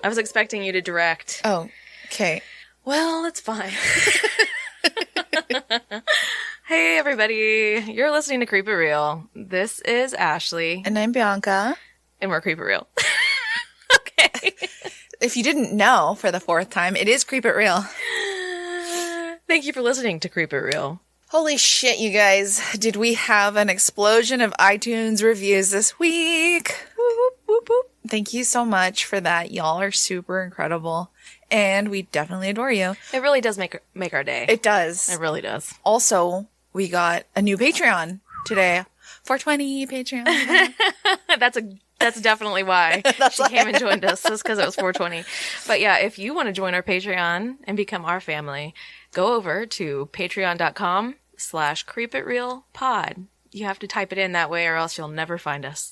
I was expecting you to direct. Oh, okay. Well, it's fine. Hey, everybody. You're listening to Creep It Real. This is Ashley. And I'm Bianca. And we're Creep It Real. Okay. If you didn't know for the fourth time, it is Creep It Real. Thank you for listening to Creep It Real. Holy shit, you guys. Did we have an explosion of iTunes reviews this week? Whoop, whoop, whoop, whoop. Thank you so much for that. Y'all are super incredible. And we definitely adore you. It really does make our day. It does. It really does. Also, we got a new Patreon today. 420 Patreon. That's definitely why she came and joined us. Just because it was 420. But yeah, if you want to join our Patreon and become our family, go over to patreon.com/creepitrealpod. You have to type it in that way or else you'll never find us.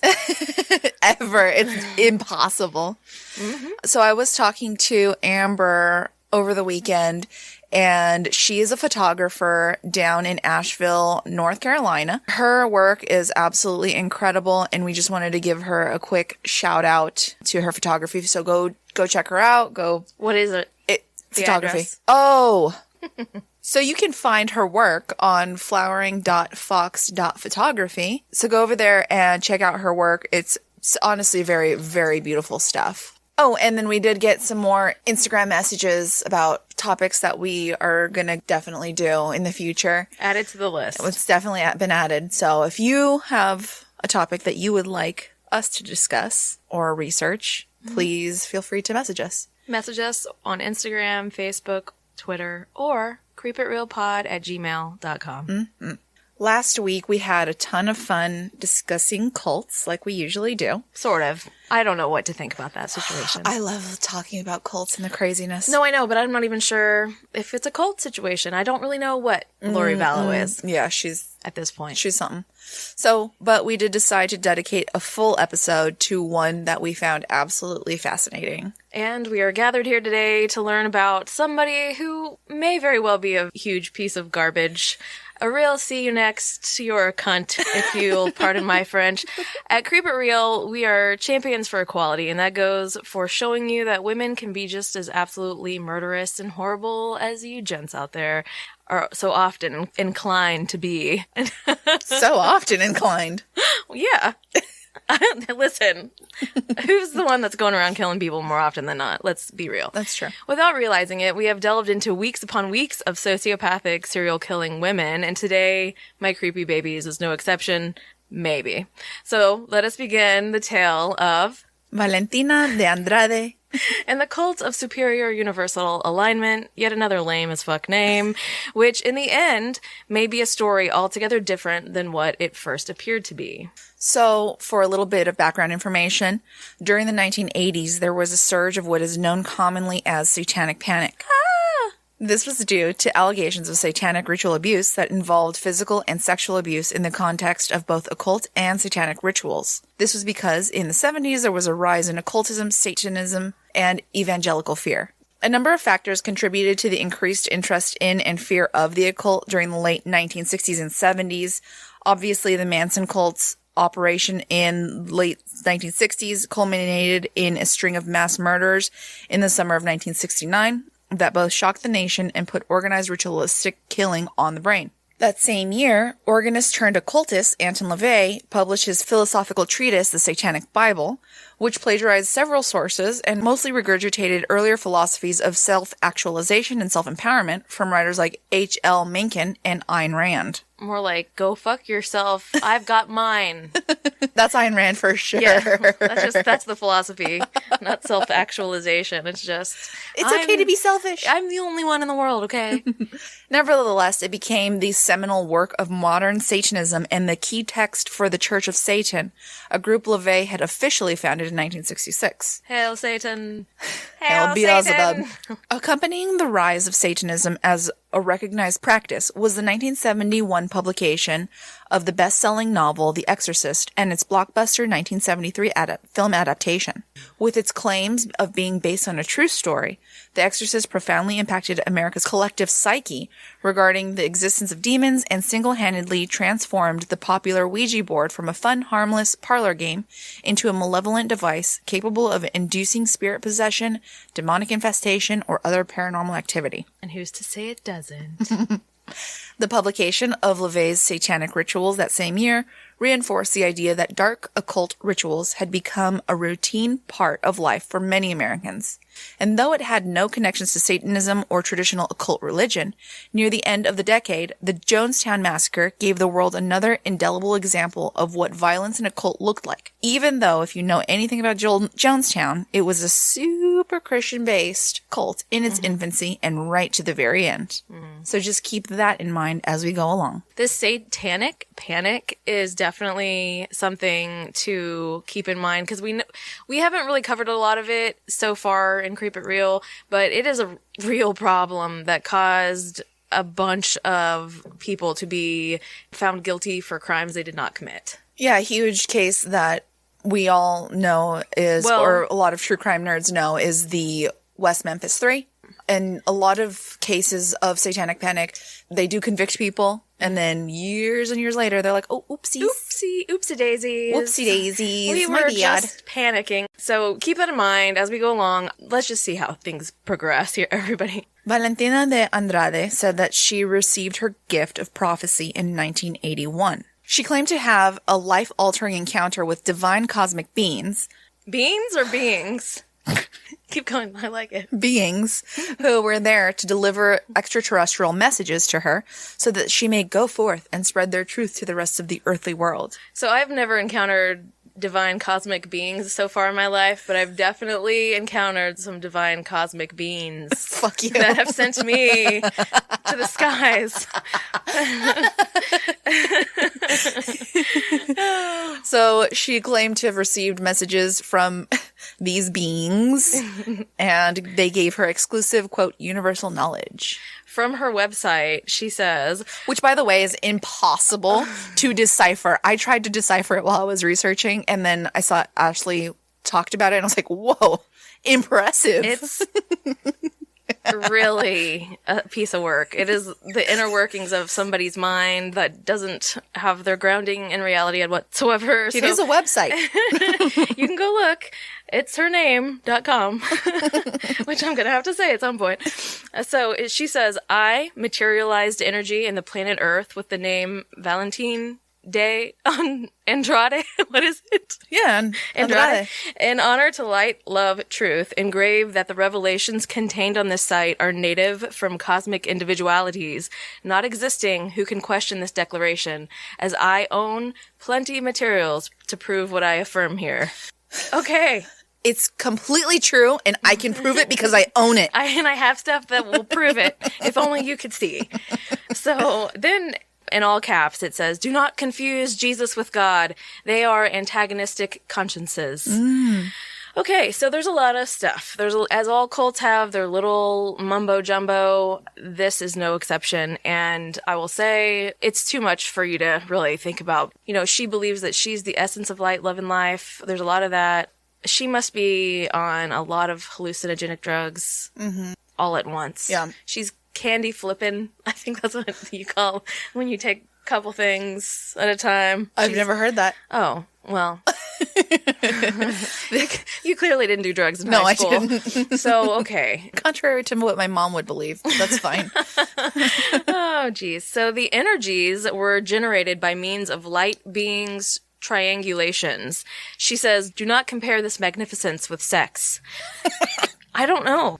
Ever. It's impossible. Mm-hmm. So I was talking to Amber over the weekend, and she is a photographer down in Asheville, North Carolina. Her work is absolutely incredible, and we just wanted to give her a quick shout out to her photography. So go check her out. What is it? Photography. Address. Oh. So you can find her work on flowering.fox.photography. So go over there and check out her work. It's honestly very, very beautiful stuff. Oh, and then we did get some more Instagram messages about topics that we are going to definitely do in the future. Add it to the list. It's definitely been added. So if you have a topic that you would like us to discuss or research, please feel free to message us. Message us on Instagram, Facebook, Twitter, or creepitrealpod@gmail.com. Mm-hmm. Last week, we had a ton of fun discussing cults like we usually do. Sort of. I don't know what to think about that situation. I love talking about cults and the craziness. No, I know, but I'm not even sure if it's a cult situation. I don't really know what Lori Vallow is. Yeah, she's... At this point. She's something. So, but we did decide to dedicate a full episode to one that we found absolutely fascinating. And we are gathered here today to learn about somebody who may very well be a huge piece of garbage. A real see you next, you're a cunt, if you'll pardon my French. At Creep It Real, we are champions for equality, and that goes for showing you that women can be just as absolutely murderous and horrible as you gents out there are so often inclined to be. So often inclined. Yeah. Listen, who's the one that's going around killing people more often than not? Let's be real. That's true. Without realizing it, we have delved into weeks upon weeks of sociopathic serial killing women, and today, My Creepy Babies is no exception. Maybe. So, let us begin the tale of Valentina de Andrade and the cult of superior universal alignment, yet another lame as fuck name, which in the end may be a story altogether different than what it first appeared to be. So, for a little bit of background information, during the 1980s, there was a surge of what is known commonly as satanic panic. This was due to allegations of satanic ritual abuse that involved physical and sexual abuse in the context of both occult and satanic rituals. This was because in the 70s there was a rise in occultism, Satanism, and evangelical fear. A number of factors contributed to the increased interest in and fear of the occult during the late 1960s and 70s. Obviously, the Manson cult's operation in late 1960s culminated in a string of mass murders in the summer of 1969 that both shocked the nation and put organized ritualistic killing on the brain. That same year, organist turned occultist Anton LaVey published his philosophical treatise, The Satanic Bible, which plagiarized several sources and mostly regurgitated earlier philosophies of self-actualization and self-empowerment from writers like H.L. Mencken and Ayn Rand. More like, go fuck yourself, I've got mine. That's Ayn Rand for sure. Yeah, that's the philosophy, not self-actualization. It's just... It's okay to be selfish. I'm the only one in the world, okay? Nevertheless, it became the seminal work of modern Satanism and the key text for the Church of Satan, a group LaVey had officially founded in 1966. Hail Satan! Hail Beelzebub! Accompanying the rise of Satanism as a recognized practice was the 1971 publication of the best-selling novel The Exorcist and its blockbuster 1973 film adaptation. With its claims of being based on a true story, The Exorcist profoundly impacted America's collective psyche regarding the existence of demons and single-handedly transformed the popular Ouija board from a fun, harmless parlor game into a malevolent device capable of inducing spirit possession, demonic infestation, or other paranormal activity. And who's to say it doesn't? The publication of LaVey's Satanic Rituals that same year reinforced the idea that dark occult rituals had become a routine part of life for many Americans. And though it had no connections to Satanism or traditional occult religion, near the end of the decade, the Jonestown Massacre gave the world another indelible example of what violence in a cult looked like. Even though, if you know anything about Jonestown, it was a super Christian-based cult in its infancy and right to the very end. So just keep that in mind as we go along. This satanic panic is definitely something to keep in mind because we haven't really covered a lot of it so far in Creep It Real, but it is a real problem that caused a bunch of people to be found guilty for crimes they did not commit. Yeah, a huge case that we all know is, or a lot of true crime nerds know, is the West Memphis 3. And a lot of cases of satanic panic, they do convict people, and then years and years later, they're like, oh, oopsies. Oopsie daisies. Whoopsie daisies. We were just panicking. So keep that in mind as we go along. Let's just see how things progress here, everybody. Valentina de Andrade said that she received her gift of prophecy in 1981. She claimed to have a life-altering encounter with divine cosmic beings. Beings or beings? Keep going. I like it. Beings who were there to deliver extraterrestrial messages to her so that she may go forth and spread their truth to the rest of the earthly world. So I've never encountered divine cosmic beings so far in my life, but I've definitely encountered some divine cosmic beings. Fuck you. That have sent me to the skies. So she claimed to have received messages from these beings, and they gave her exclusive, quote, universal knowledge. From her website, she says... Which, by the way, is impossible to decipher. I tried to decipher it while I was researching, and then I saw Ashley talked about it, and I was like, whoa, impressive. It's really a piece of work. It is the inner workings of somebody's mind that doesn't have their grounding in reality whatsoever. It is a website. You can go look. It's hername.com, which I'm going to have to say at some point. So she says, I materialized energy in the planet Earth with the name Valentine de Andrade. What is it? Yeah, Andrade. In honor to light, love, truth, engrave that the revelations contained on this site are native from cosmic individualities, not existing, who can question this declaration, as I own plenty materials to prove what I affirm here. Okay. It's completely true, and I can prove it because I own it. I have stuff that will prove it, if only you could see. So then, in all caps, it says, do not confuse Jesus with God. They are antagonistic consciences. Okay, so there's a lot of stuff. As all cults have their little mumbo-jumbo, this is no exception. And I will say, it's too much for you to really think about. You know, she believes that she's the essence of light, love, and life. There's a lot of that. She must be on a lot of hallucinogenic drugs all at once. Yeah. She's candy flipping. I think that's what you call when you take a couple things at a time. I've never heard that. Oh, well. You clearly didn't do drugs in high school. No, I didn't. So, okay. Contrary to what my mom would believe. That's fine. Oh, geez. So the energies were generated by means of light beings' triangulations. She says, do not compare this magnificence with sex. I don't know.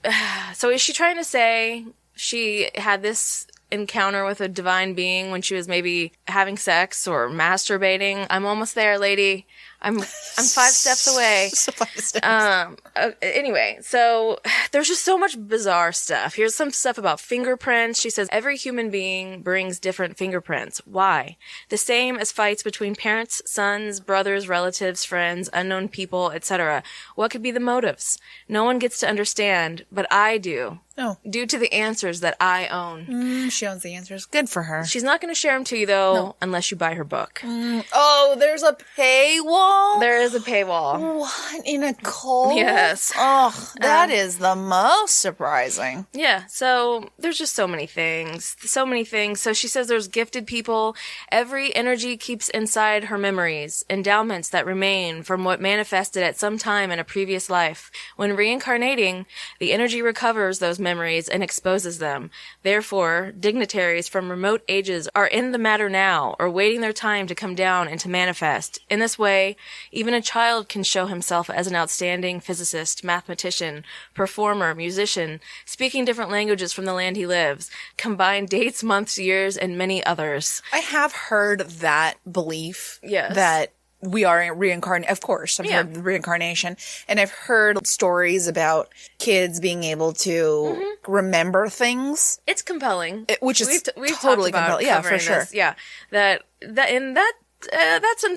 So is she trying to say she had this encounter with a divine being when she was maybe having sex or masturbating? I'm almost there, lady. I'm 5 steps away. So 5 steps. Anyway, so there's just so much bizarre stuff. Here's some stuff about fingerprints. She says every human being brings different fingerprints. Why? The same as fights between parents, sons, brothers, relatives, friends, unknown people, etc. What could be the motives? No one gets to understand, but I do. No. Due to the answers that I own. She owns the answers. Good for her. She's not going to share them to you, though, unless you buy her book. Oh, there's a paywall? There is a paywall. What? In a cult? Yes. Oh, that is the most surprising. Yeah, so there's just so many things. So many things. So she says there's gifted people. Every energy keeps inside her memories, endowments that remain from what manifested at some time in a previous life. When reincarnating, the energy recovers those memories and exposes them. Therefore, dignitaries from remote ages are in the matter now, or waiting their time to come down and to manifest. In this way, even a child can show himself as an outstanding physicist, mathematician, performer, musician, speaking different languages from the land he lives, combine dates, months, years, and many others. I have heard that belief. Yes. That we are reincarnated. Of course, I've heard reincarnation. And I've heard stories about kids being able to remember things. It's compelling. Which is we've totally talked about compelling. Yeah, for sure. this. Yeah. That's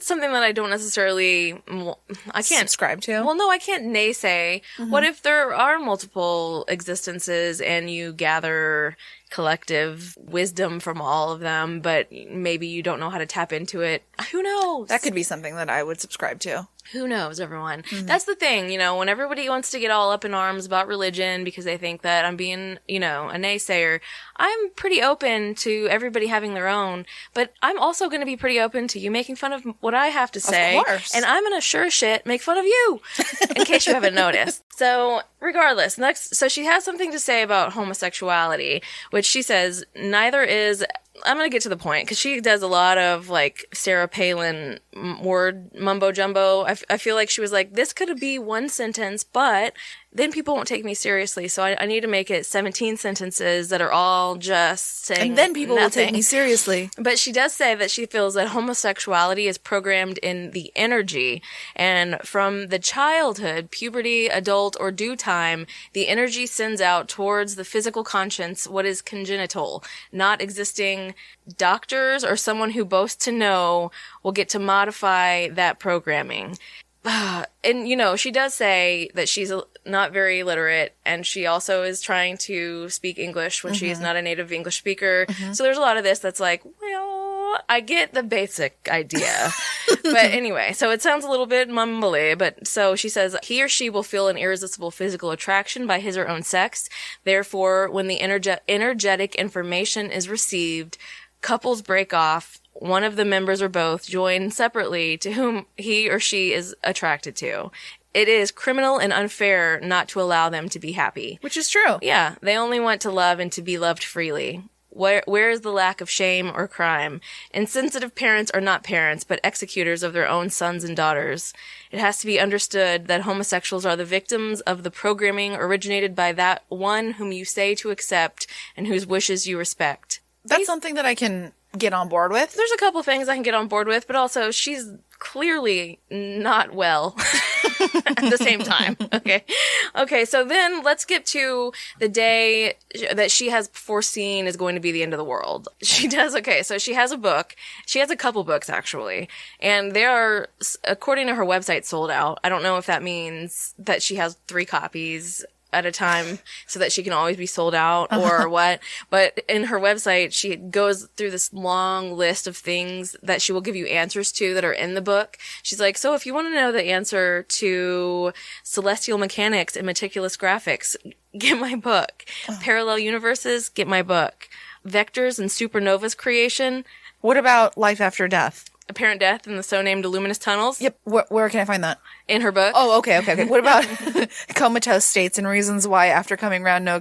something that I don't necessarily, I can't subscribe to. Well, no, I can't naysay. What if there are multiple existences and you gather collective wisdom from all of them, but maybe you don't know how to tap into it? Who knows? That could be something that I would subscribe to. Who knows, everyone? That's the thing, when everybody wants to get all up in arms about religion because they think that I'm being, a naysayer, I'm pretty open to everybody having their own, but I'm also going to be pretty open to you making fun of what I have to say. Of course. And I'm going to sure as shit make fun of you, in case you haven't noticed. So, regardless, so she has something to say about homosexuality, which she says neither is... I'm going to get to the point because she does a lot of Sarah Palin word mumbo jumbo. I feel like she was like, this could be one sentence, but then people won't take me seriously. So I need to make it 17 sentences that are all just saying And then people will nothing. take me seriously. But she does say that she feels that homosexuality is programmed in the energy. And from the childhood, puberty, adult, or due time, the energy sends out towards the physical conscience what is congenital, not existing. Doctors or someone who boasts to know will get to modify that programming. And, she does say that she's not very literate, and she also is trying to speak English when she is not a native English speaker. So there's a lot of this that's like, well, I get the basic idea. But anyway, so it sounds a little bit mumbly, but so she says he or she will feel an irresistible physical attraction by his or own sex. Therefore, when the energetic information is received, couples break off. One of the members or both join separately to whom he or she is attracted to. It is criminal and unfair not to allow them to be happy. Which is true. Yeah, they only want to love and to be loved freely. Where is the lack of shame or crime? Insensitive parents are not parents, but executors of their own sons and daughters. It has to be understood that homosexuals are the victims of the programming originated by that one whom you say to accept and whose wishes you respect. That's something that I can get on board with. There's a couple things I can get on board with, but also she's clearly not well at the same time. Okay, so then let's get to the day that she has foreseen is going to be the end of the world. She has a book. She has a couple books, actually. And they are, according to her website, sold out. I don't know if that means that she has 3 copies at a time so that she can always be sold out or what. But in her website, she goes through this long list of things that she will give you answers to that are in the book. She's like, so if you want to know the answer to celestial mechanics and meticulous graphics, get my book. Parallel universes, get my book. Vectors and supernovas creation. What about life after death? Apparent death in the so-named luminous tunnels. Yep. Where can I find that? In her book. Oh, okay. What about comatose states and reasons why after coming around no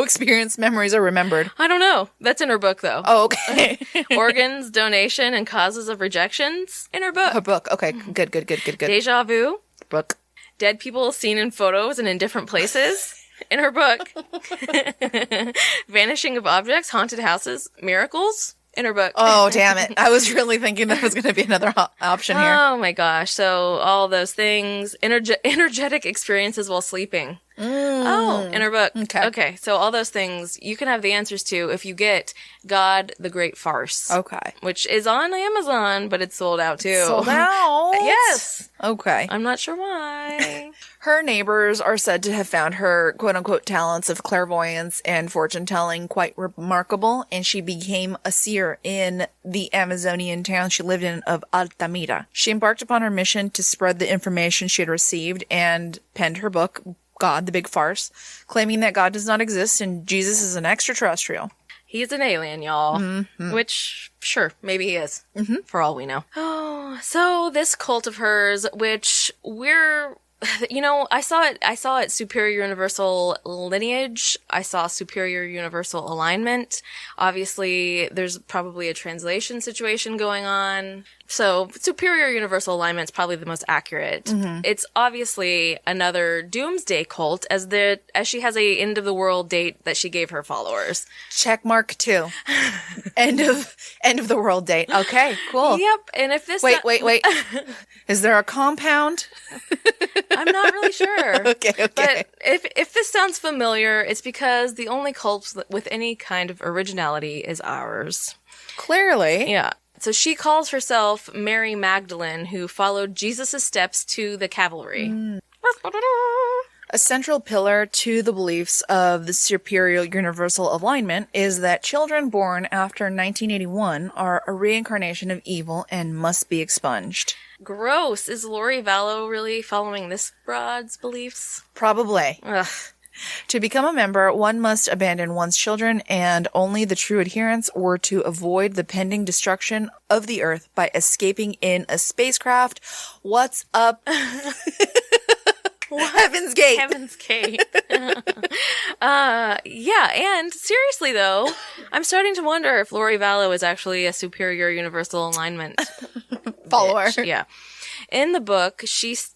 experienced memories are remembered? I don't know. That's in her book, though. Oh, okay. Organs, donation, and causes of rejections. In her book. Her book. Okay. Good. Deja vu. Book. Dead people seen in photos and in different places. In her book. Vanishing of objects, haunted houses, miracles. In her book. Oh, damn it. I was really thinking that was going to be another option here. Oh, my gosh. So all those things. Energetic experiences while sleeping. Oh, in her book. Okay. So all those things you can have the answers to if you get God, the Great Farce. Okay. Which is on Amazon, but it's sold out too. Sold out? Yes. Okay. I'm not sure why. Her neighbors are said to have found her quote-unquote talents of clairvoyance and fortune-telling quite remarkable, and she became a seer in the Amazonian town she lived in of Altamira. She embarked upon her mission to spread the information she had received and penned her book, God, the Big Farce, claiming that God does not exist and Jesus is an extraterrestrial. He's an alien, y'all. Mm-hmm. Which, sure, maybe he is, for all we know. Oh, so this cult of hers, which we're... You know, I saw it Superior Universal Lineage. I saw Superior Universal Alignment. Obviously, there's probably a translation situation going on. So, Superior Universal Alignment is probably the most accurate. Mm-hmm. It's obviously another doomsday cult, as she has a end of the world date that she gave her followers. Check mark 2. end of the world date. Okay, cool. Yep. And if this wait. Is there a compound? I'm not really sure. Okay. But if this sounds familiar, it's because the only cult with any kind of originality is ours. Clearly. Yeah. So she calls herself Mary Magdalene, who followed Jesus' steps to the cavalry. A central pillar to the beliefs of the Superior Universal Alignment is that children born after 1981 are a reincarnation of evil and must be expunged. Gross. Is Lori Vallow really following this broad's beliefs? Probably. Ugh. To become a member, one must abandon one's children, and only the true adherents were to avoid the pending destruction of the Earth by escaping in a spacecraft. What's up? Heaven's Gate. Heaven's Gate. Yeah, and seriously though, I'm starting to wonder if Lori Vallow is actually a Superior Universal Alignment follower. Bitch. Yeah. In the book, she's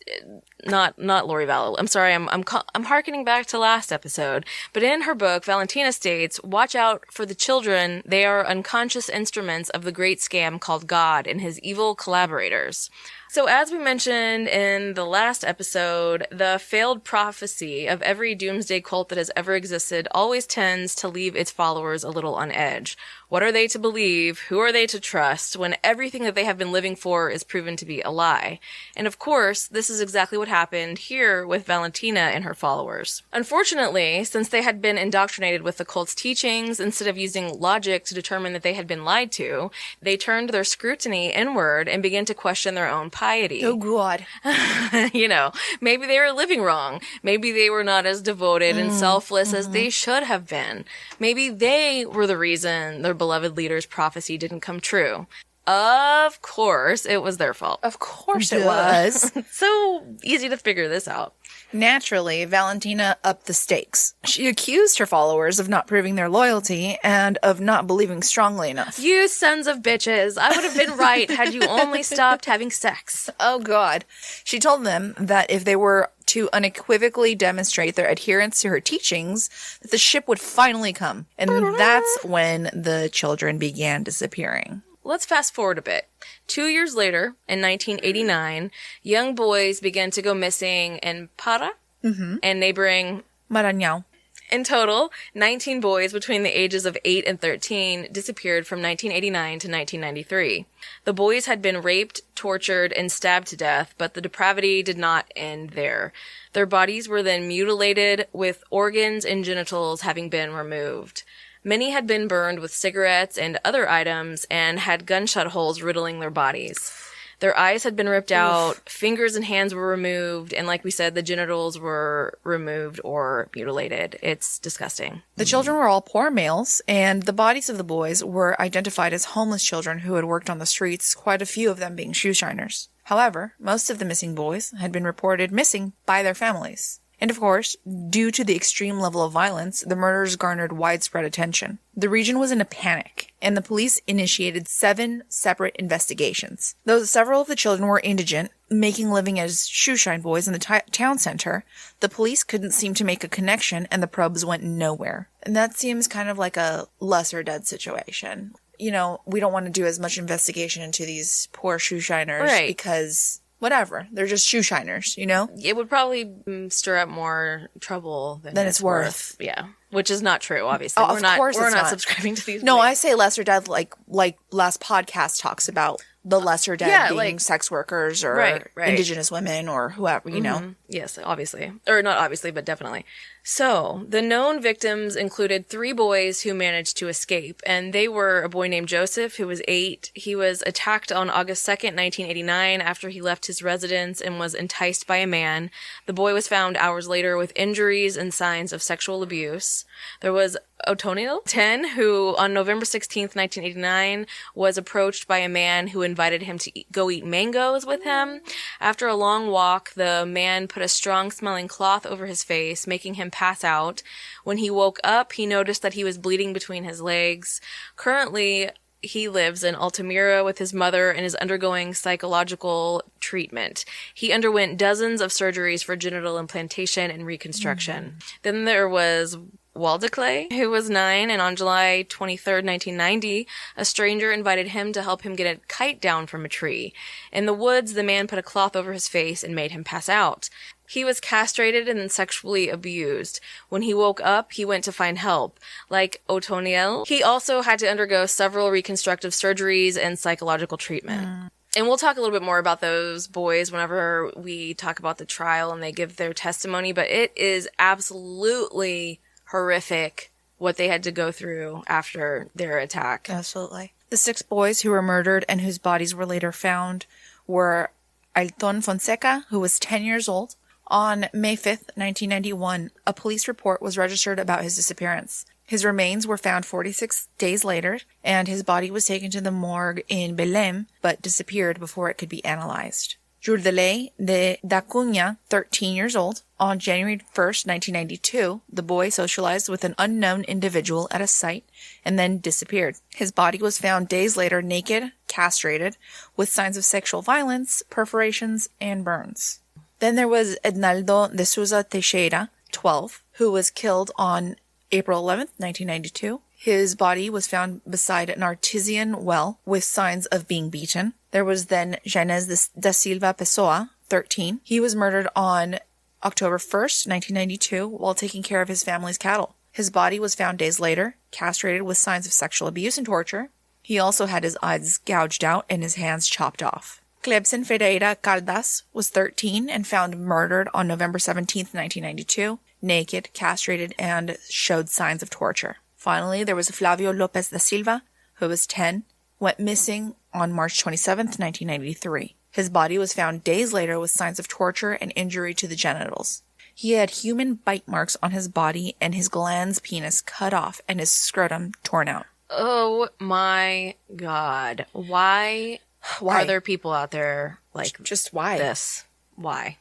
not Lori Vallow. I'm sorry, I'm harkening back to last episode. But in her book, Valentina states, "Watch out for the children. They are unconscious instruments of the great scam called God and his evil collaborators." So as we mentioned in the last episode, the failed prophecy of every doomsday cult that has ever existed always tends to leave its followers a little on edge. What are they to believe? Who are they to trust when everything that they have been living for is proven to be a lie? And of course, this is exactly what happened here with Valentina and her followers. Unfortunately, since they had been indoctrinated with the cult's teachings, instead of using logic to determine that they had been lied to, they turned their scrutiny inward and began to question their own piety. Oh, God. You know, maybe they were living wrong. Maybe they were not as devoted and selfless as they should have been. Maybe they were the reason their beloved leader's prophecy didn't come true. Of course, it was their fault. Of course it was. So easy to figure this out. Naturally, Valentina upped the stakes. She accused her followers of not proving their loyalty and of not believing strongly enough. You sons of bitches. I would have been right had you only stopped having sex. Oh, God. She told them that if they were to unequivocally demonstrate their adherence to her teachings, that the ship would finally come. And that's when the children began disappearing. Let's fast forward a bit. 2 years later, in 1989, young boys began to go missing in Pará and neighboring Maranhão. In total, 19 boys between the ages of 8 and 13 disappeared from 1989 to 1993. The boys had been raped, tortured, and stabbed to death, but the depravity did not end there. Their bodies were then mutilated, with organs and genitals having been removed. Many had been burned with cigarettes and other items and had gunshot holes riddling their bodies. Their eyes had been ripped out, fingers and hands were removed, and like we said, the genitals were removed or mutilated. It's disgusting. The children were all poor males, and the bodies of the boys were identified as homeless children who had worked on the streets, quite a few of them being shoe shiners. However, most of the missing boys had been reported missing by their families. And of course, due to the extreme level of violence, the murders garnered widespread attention. The region was in a panic, and the police initiated 7 separate investigations. Though several of the children were indigent, making living as shoeshine boys in the town center, the police couldn't seem to make a connection, and the probes went nowhere. And that seems kind of like a lesser dead situation. You know, we don't want to do as much investigation into these poor shoeshiners, right, because whatever, they're just shoeshiners, you know? It would probably stir up more trouble than it's worth. Yeah. Which is not true, obviously. We're not subscribing to these. No, I say lesser death like last podcast talks about the lesser dead being sex workers or indigenous women or whoever, you know. Yes, obviously. Or not obviously, but definitely. So, the known victims included 3 boys who managed to escape, and they were a boy named Joseph, who was 8. He was attacked on August 2nd, 1989, after he left his residence and was enticed by a man. The boy was found hours later with injuries and signs of sexual abuse. There was Otoniel, 10, who on November 16th, 1989, was approached by a man who invited him to go eat mangoes with him. After a long walk, the man put a strong-smelling cloth over his face, making him pass out. When he woke up, he noticed that he was bleeding between his legs. Currently, he lives in Altamira with his mother and is undergoing psychological treatment. He underwent dozens of surgeries for genital implantation and reconstruction. Then there was Waldeclay, who was 9, and on July 23rd, 1990, a stranger invited him to help him get a kite down from a tree. In the woods, the man put a cloth over his face and made him pass out. He was castrated and then sexually abused. When he woke up, he went to find help. Like Otoniel, he also had to undergo several reconstructive surgeries and psychological treatment. And we'll talk a little bit more about those boys whenever we talk about the trial and they give their testimony, but it is absolutely horrific what they had to go through after their attack. Absolutely. The 6 boys who were murdered and whose bodies were later found were Alton Fonseca, who was 10 years old. On May 5th, 1991, a police report was registered about his disappearance. His remains were found 46 days later, and his body was taken to the morgue in Belém, but disappeared before it could be analyzed. Jordelay da Cunha, 13 years old. On January 1st, 1992, the boy socialized with an unknown individual at a site and then disappeared. His body was found days later naked, castrated, with signs of sexual violence, perforations, and burns. Then there was Ednaldo de Souza Teixeira, 12, who was killed on April 11th, 1992. His body was found beside an artesian well with signs of being beaten. There was then Janez da Silva Pessoa, 13. He was murdered on October 1st, 1992, while taking care of his family's cattle. His body was found days later, castrated with signs of sexual abuse and torture. He also had his eyes gouged out and his hands chopped off. Clebson Ferreira Caldas was 13 and found murdered on November 17th, 1992, naked, castrated, and showed signs of torture. Finally, there was Flavio Lopez da Silva, who was 10, went missing on March 27th, 1993. His body was found days later with signs of torture and injury to the genitals. He had human bite marks on his body and his glans penis cut off and his scrotum torn out. Oh my God. Why are there people out there like just why? This? Why?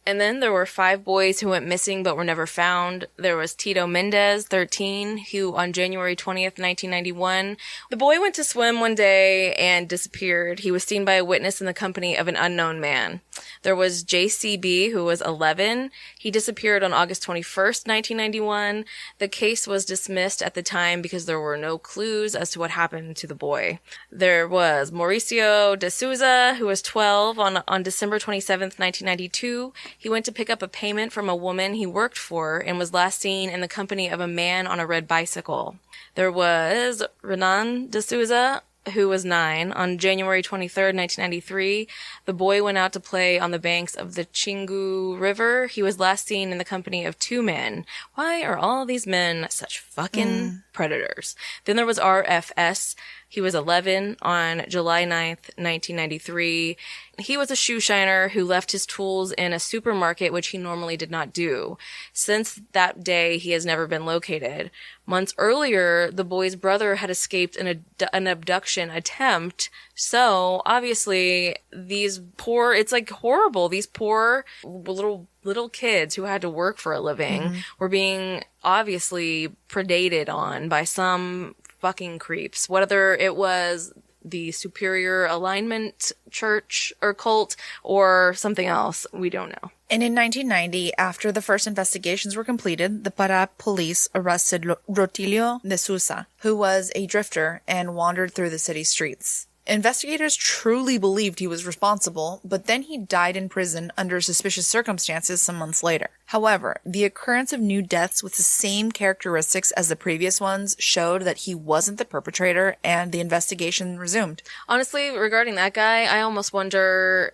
And then there were 5 boys who went missing but were never found. There was Tito Mendez, 13, who on January 20th, 1991, the boy went to swim one day and disappeared. He was seen by a witness in the company of an unknown man. There was JCB, who was 11. He disappeared on August 21st, 1991. The case was dismissed at the time because there were no clues as to what happened to the boy. There was Mauricio de Souza, who was 12, on December 27th, 1992. He went to pick up a payment from a woman he worked for and was last seen in the company of a man on a red bicycle. There was Renan de Souza, who was 9. On January 23rd, 1993, the boy went out to play on the banks of the Chingu River. He was last seen in the company of 2 men. Why are all these men such fucking predators? Then there was RFS. He was 11 on July 9th, 1993. He was a shoe shiner who left his tools in a supermarket, which he normally did not do. Since that day, he has never been located. Months earlier, the boy's brother had escaped an abduction attempt. So, obviously, these poor, it's like horrible. These poor little kids who had to work for a living were being obviously predated on by some fucking creeps. Whether it was the Superior Alignment Church or cult or something else, we don't know. And in 1990, after the first investigations were completed, the Pará police arrested Rotilio de Sousa, who was a drifter and wandered through the city streets. Investigators truly believed he was responsible, but then he died in prison under suspicious circumstances some months later. However, the occurrence of new deaths with the same characteristics as the previous ones showed that he wasn't the perpetrator, and the investigation resumed. Honestly, regarding that guy, I almost wonder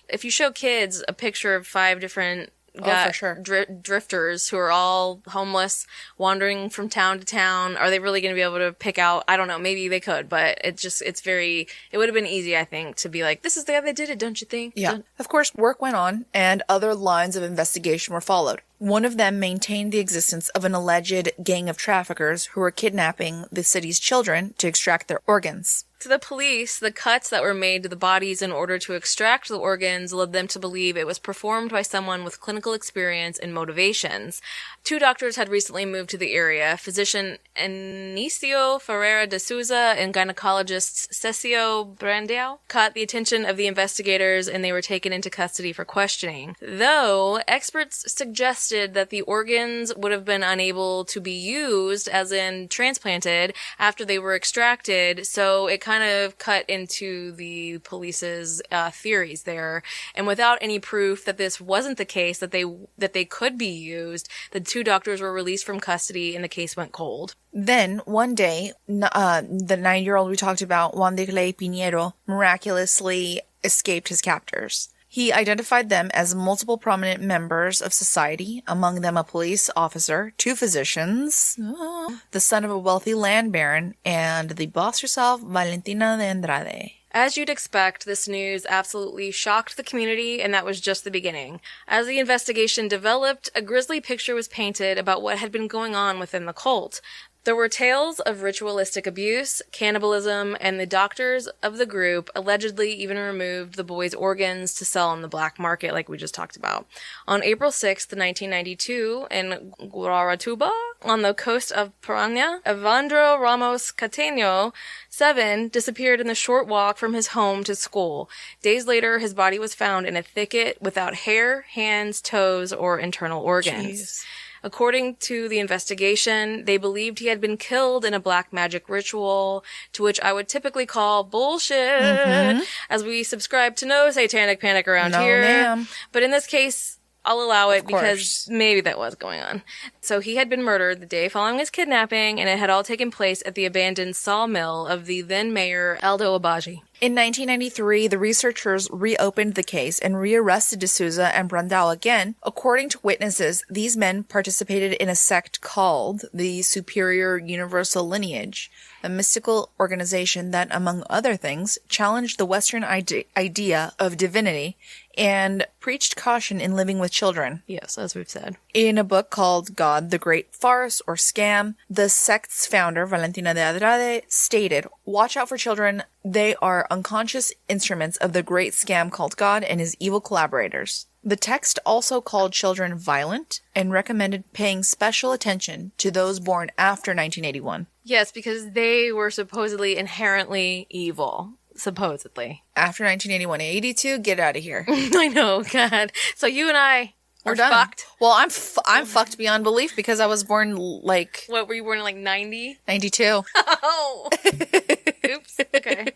if you show kids a picture of 5 different for sure. drifters who are all homeless, wandering from town to town, are they really going to be able to pick out? I don't know. Maybe they could, but it would have been easy, I think, to be like, this is the guy that did it, don't you think? Yeah. Of course, work went on, and other lines of investigation were followed. One of them maintained the existence of an alleged gang of traffickers who were kidnapping the city's children to extract their organs. To the police, the cuts that were made to the bodies in order to extract the organs led them to believe it was performed by someone with clinical experience and motivations. 2 doctors had recently moved to the area, physician Anicio Ferreira de Souza and gynecologist Cecilio Brandao caught the attention of the investigators, and they were taken into custody for questioning. Though, experts suggested that the organs would have been unable to be used, as in transplanted, after they were extracted, so it kind of cut into the police's theories there. And without any proof that this wasn't the case, that they could be used, the 2 doctors were released from custody and the case went cold. Then, one day, the 9-year-old we talked about, Juan de Clay Piñero, miraculously escaped his captors. He identified them as multiple prominent members of society, among them a police officer, 2 physicians, the son of a wealthy land baron, and the boss herself, Valentina de Andrade. As you'd expect, this news absolutely shocked the community, and that was just the beginning. As the investigation developed, a grisly picture was painted about what had been going on within the cult. There were tales of ritualistic abuse, cannibalism, and the doctors of the group allegedly even removed the boys' organs to sell on the black market, like we just talked about. On April 6th, 1992, in Guaratuba, on the coast of Pará, Evandro Ramos Cateño, 7, disappeared in the short walk from his home to school. Days later, his body was found in a thicket without hair, hands, toes, or internal organs. Jeez. According to the investigation, they believed he had been killed in a black magic ritual, to which I would typically call bullshit, as we subscribe to no satanic panic around here. Ma'am. But in this case, I'll allow it Of course. because maybe that was going on. So he had been murdered the day following his kidnapping, and it had all taken place at the abandoned sawmill of the then mayor Aldo Abaji. In 1993, the researchers reopened the case and rearrested de Souza and Brandao again. According to witnesses, these men participated in a sect called the Superior Universal Lineage, a mystical organization that, among other things, challenged the Western idea of divinity and preached caution in living with children. Yes, as we've said. In a book called God, the Great Farce or Scam, the sect's founder, Valentina de Andrade, stated, "Watch out for children. They are unconscious instruments of the great scam called God and his evil collaborators." The text also called children violent and recommended paying special attention to those born after 1981. Yes, because they were supposedly inherently evil. Supposedly. After 1981 and 82, get out of here. I know, God. So you and I are We're done. fucked. Well, I'm fucked beyond belief because I was born like What, were you born in like 90? 92. Oh! Oops. Okay.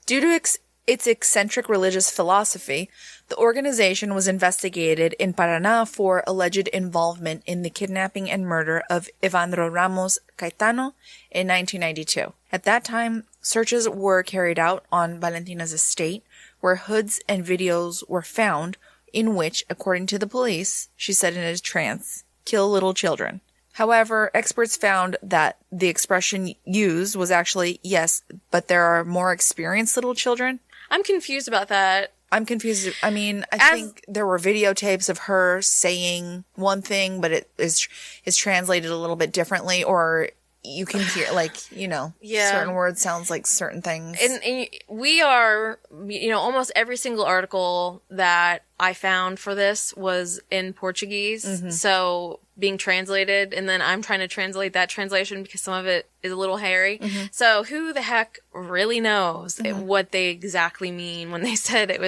Due to its eccentric religious philosophy, the organization was investigated in Paraná for alleged involvement in the kidnapping and murder of Evandro Ramos Caetano in 1992. At that time, searches were carried out on Valentina's estate, where hoods and videos were found in which, according to the police, she said in a trance, "Kill little children." However, experts found that the expression used was actually, yes, but there are more experienced little children. I'm confused about that. I'm confused. I mean, I think there were videotapes of her saying one thing, but it is translated a little bit differently, or you can hear, like, certain words sounds like certain things. And we are, almost every single article that I found for this was in Portuguese. So being translated, and then I'm trying to translate that translation because some of it is a little hairy. So who the heck really knows what they exactly mean when they said it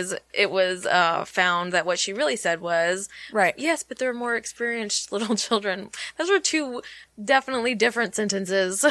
was found that what she really said was, right. Yes, but there are more experienced little children. Those were 2 definitely different sentences.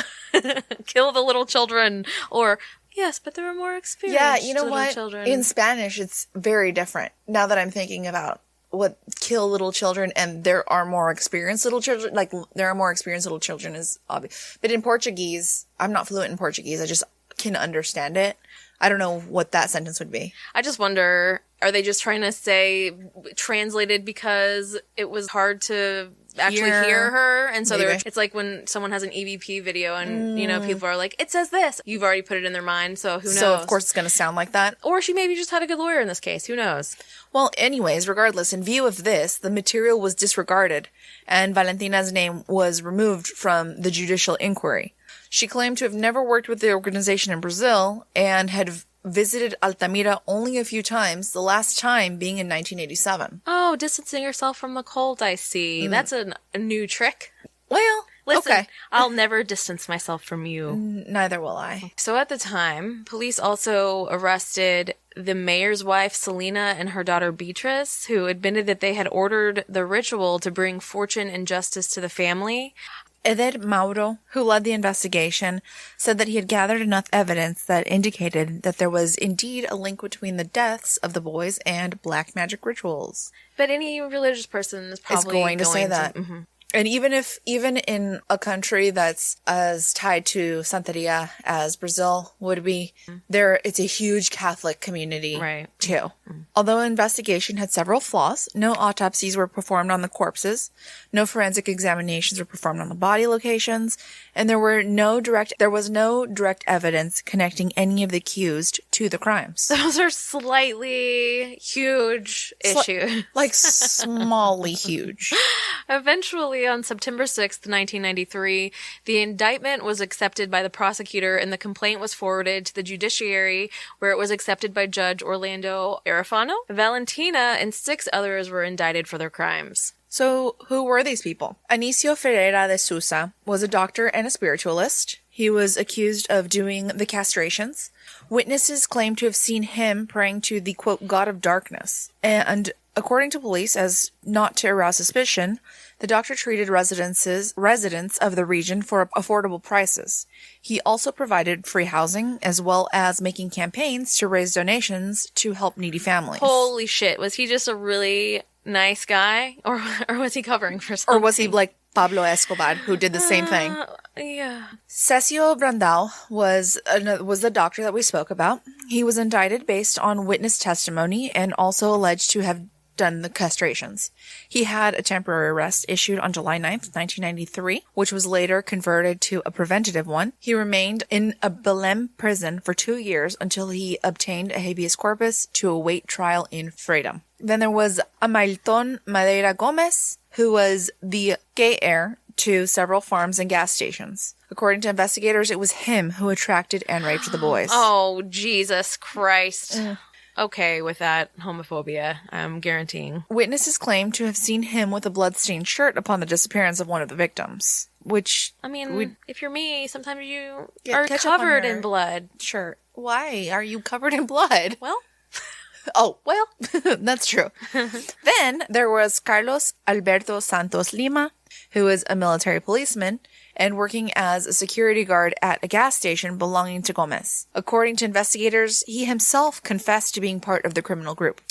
Kill the little children, or Yes, but there were more experienced Yeah, you know little what? children. In Spanish, it's very different. Now that I'm thinking about what kill little children, and there are more experienced little children, like, there are more experienced little children is obvious. But in Portuguese, I'm not fluent in Portuguese. I just can understand it. I don't know what that sentence would be. I just wonder, are they just trying to say translated because it was hard to actually hear her? And so it's like when someone has an EVP video and, you know, people are like, it says this. You've already put it in their mind, so who knows? So, of course, it's going to sound like that. Or she maybe just had a good lawyer in this case. Who knows? Well, anyways, regardless, in view of this, the material was disregarded, and Valentina's name was removed from the judicial inquiry. She claimed to have never worked with the organization in Brazil and had visited Altamira only a few times, the last time being in 1987. Oh, distancing herself from the cult, I see. That's a new trick. Well, Listen, okay. I'll never distance myself from you. Neither will I. So at the time, police also arrested the mayor's wife, Selena, and her daughter, Beatrice, who admitted that they had ordered the ritual to bring fortune and justice to the family. Eder Mauro, who led the investigation, said that he had gathered enough evidence that indicated that there was indeed a link between the deaths of the boys and black magic rituals. But any religious person is probably going to say that. And even in a country that's as tied to Santeria as Brazil would be, it's a huge Catholic community, right, too. Although investigation had several flaws, no autopsies were performed on the corpses, no forensic examinations were performed on the body locations, and there was no direct evidence connecting any of the accused to the crimes. Those are slightly huge issues. Like smallly huge. Eventually, on September 6th, 1993, the indictment was accepted by the prosecutor and the complaint was forwarded to the judiciary, where it was accepted by Judge Orlando Arefano. Valentina and 6 others were indicted for their crimes. So, who were these people? Anicio Ferreira de Sousa was a doctor and a spiritualist. He was accused of doing the castrations. Witnesses claimed to have seen him praying to the, quote, God of Darkness. And according to police, as not to arouse suspicion, the doctor treated residents of the region for affordable prices. He also provided free housing, as well as making campaigns to raise donations to help needy families. Holy shit. Was he just a really nice guy? Or was he covering for something? Or was he like Pablo Escobar, who did the same thing? Yeah. Cecilio Brandão was the doctor that we spoke about. He was indicted based on witness testimony and also alleged to have done the castrations. He had a temporary arrest issued on July 9th, 1993, which was later converted to a preventative one. He remained in a Belém prison for 2 years until he obtained a habeas corpus to await trial in freedom. Then there was Amailton Madeira Gomes, who was the gay heir to several farms and gas stations. According to investigators, it was him who attracted and raped the boys. Oh, Jesus Christ. Okay with that homophobia, I'm guaranteeing. Witnesses claim to have seen him with a blood-stained shirt upon the disappearance of one of the victims, which... I mean, if you're me, sometimes you are covered in blood. Sure. Why are you covered in blood? Well... Oh, well, that's true. Then there was Carlos Alberto Santos Lima, who was a military policeman and working as a security guard at a gas station belonging to Gomez. According to investigators, he himself confessed to being part of the criminal group.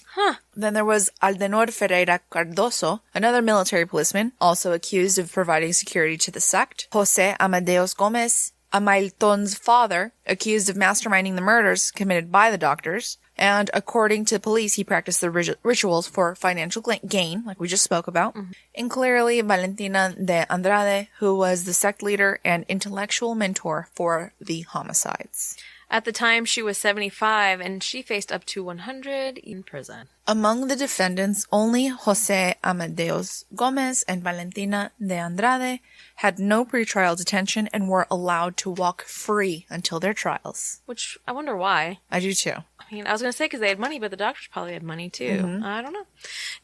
Then there was Aldenor Ferreira Cardoso, another military policeman, also accused of providing security to the sect. José Amadeus Gomez, Amailton's father, accused of masterminding the murders committed by the doctors. And according to police, he practiced the rituals for financial gain, like we just spoke about. And clearly, Valentina de Andrade, who was the sect leader and intellectual mentor for the homicides. At the time, she was 75, and she faced up to 100 in prison. Among the defendants, only José Amadeus Gomez and Valentina de Andrade had no pretrial detention and were allowed to walk free until their trials. Which, I wonder why. I do too. I mean, I was going to say because they had money, but the doctors probably had money too. I don't know.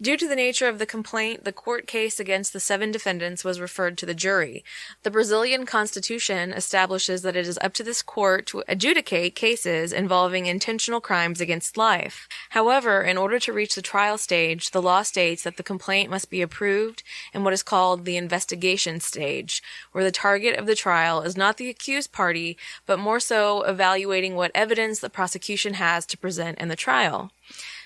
Due to the nature of the complaint, the court case against the 7 defendants was referred to the jury. The Brazilian Constitution establishes that it is up to this court to adjudicate cases involving intentional crimes against life. However, in order to reach the trial stage, the law states that the complaint must be approved in what is called the investigation stage, where the target of the trial is not the accused party, but more so evaluating what evidence the prosecution has to present in the trial.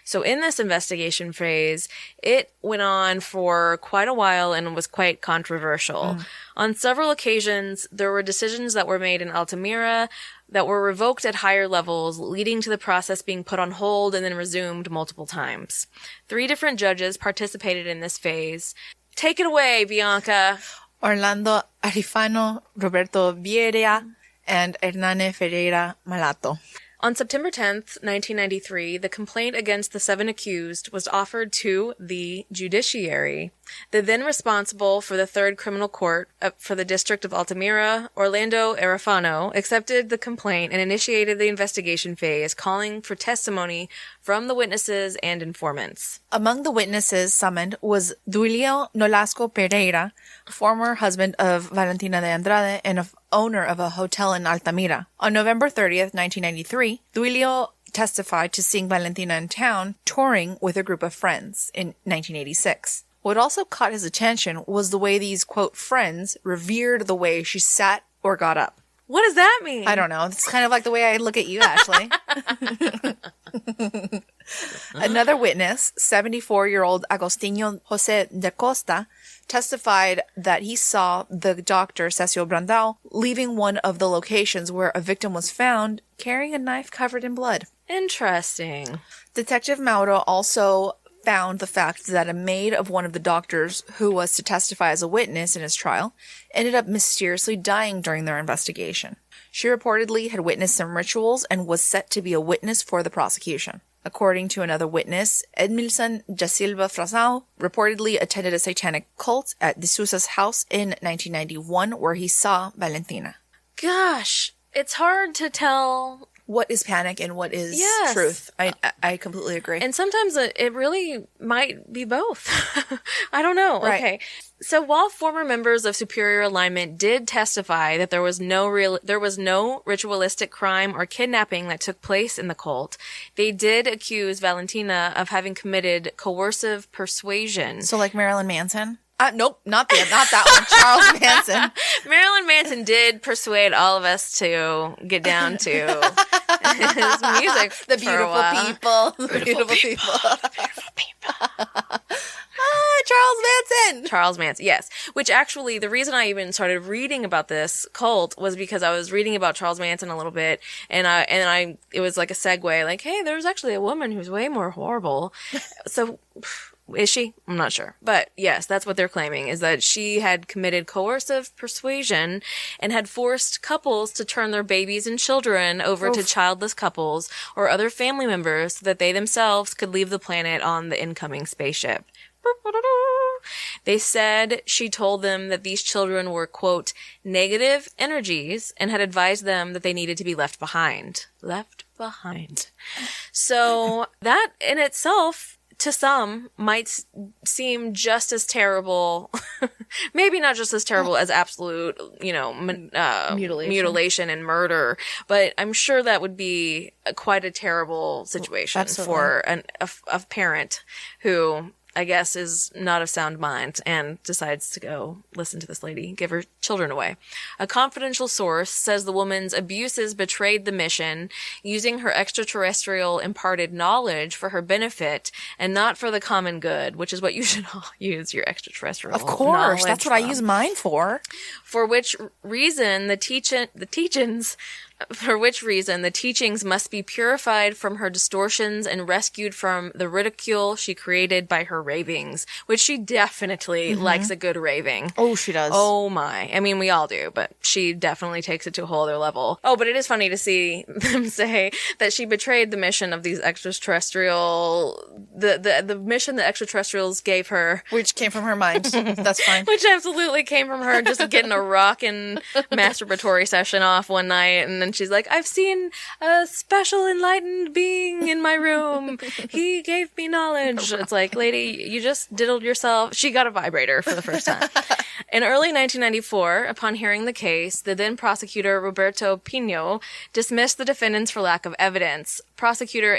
So in this investigation phase, it went on for quite a while and was quite controversial. On several occasions, there were decisions that were made in Altamira that were revoked at higher levels, leading to the process being put on hold and then resumed multiple times. 3 different judges participated in this phase. Take it away, Bianca. Orlando Arifano, Roberto Vieira, and Hernane Ferreira Malato. On September 10th, 1993, the complaint against the 7 accused was offered to the judiciary. The then responsible for the 3rd Criminal Court for the District of Altamira, Orlando Arifano, accepted the complaint and initiated the investigation phase, calling for testimony from the witnesses and informants. Among the witnesses summoned was Duilio Nolasco Pereira, former husband of Valentina de Andrade and owner of a hotel in Altamira. On November 30th, 1993, Duilio testified to seeing Valentina in town touring with a group of friends in 1986. What also caught his attention was the way these, quote, friends revered the way she sat or got up. What does that mean? I don't know. It's kind of like the way I look at you, Ashley. Another witness, 74-year-old Agostinho Jose de Costa, testified that he saw the doctor, Cecil Brandão, leaving one of the locations where a victim was found carrying a knife covered in blood. Interesting. Detective Mauro also found the fact that a maid of one of the doctors who was to testify as a witness in his trial ended up mysteriously dying during their investigation. She reportedly had witnessed some rituals and was set to be a witness for the prosecution. According to another witness, Edmilson Jasilva Frazão reportedly attended a satanic cult at de Sousa's house in 1991 where he saw Valentina. Gosh, it's hard to tell what is panic and what is truth. I completely agree. And sometimes it really might be both. I don't know. Right. Okay. So while former members of Superior Alignment did testify that there was no ritualistic crime or kidnapping that took place in the cult, they did accuse Valentina of having committed coercive persuasion. So like Marilyn Manson? Nope, not that one. Charles Manson. Marilyn Manson did persuade all of us to get down to his music. The beautiful people. The beautiful people. Charles Manson, yes. Which actually, the reason I even started reading about this cult was because I was reading about Charles Manson a little bit, and it was like a segue, like, hey, there's actually a woman who's way more horrible. So, is she? I'm not sure. But yes, that's what they're claiming, is that she had committed coercive persuasion and had forced couples to turn their babies and children over to childless couples or other family members so that they themselves could leave the planet on the incoming spaceship. They said she told them that these children were, quote, negative energies and had advised them that they needed to be left behind. Left behind. So that in itself, to some, might seem just as terrible, maybe not just as terrible as absolute, mutilation and murder, but I'm sure that would be quite a terrible situation for a parent who, I guess, is not of sound mind and decides to go listen to this lady give her children away. A confidential source says the woman's abuses betrayed the mission, using her extraterrestrial imparted knowledge for her benefit and not for the common good, which is what you should all use your extraterrestrial knowledge. Of course, that's what I use mine for. For which reason the teachings must be purified from her distortions and rescued from the ridicule she created by her ravings, which she definitely likes a good raving. Oh, she does. Oh my. I mean, we all do, but she definitely takes it to a whole other level. Oh, but it is funny to see them say that she betrayed the mission of these the mission the extraterrestrials gave her. Which came from her mind. That's fine. Which absolutely came from her just getting a rockin' masturbatory session off one night, and then and she's like, I've seen a special enlightened being in my room. He gave me knowledge. It's like, lady, you just diddled yourself. She got a vibrator for the first time. In early 1994, upon hearing the case, the then prosecutor Roberto Pino dismissed the defendants for lack of evidence. Prosecutor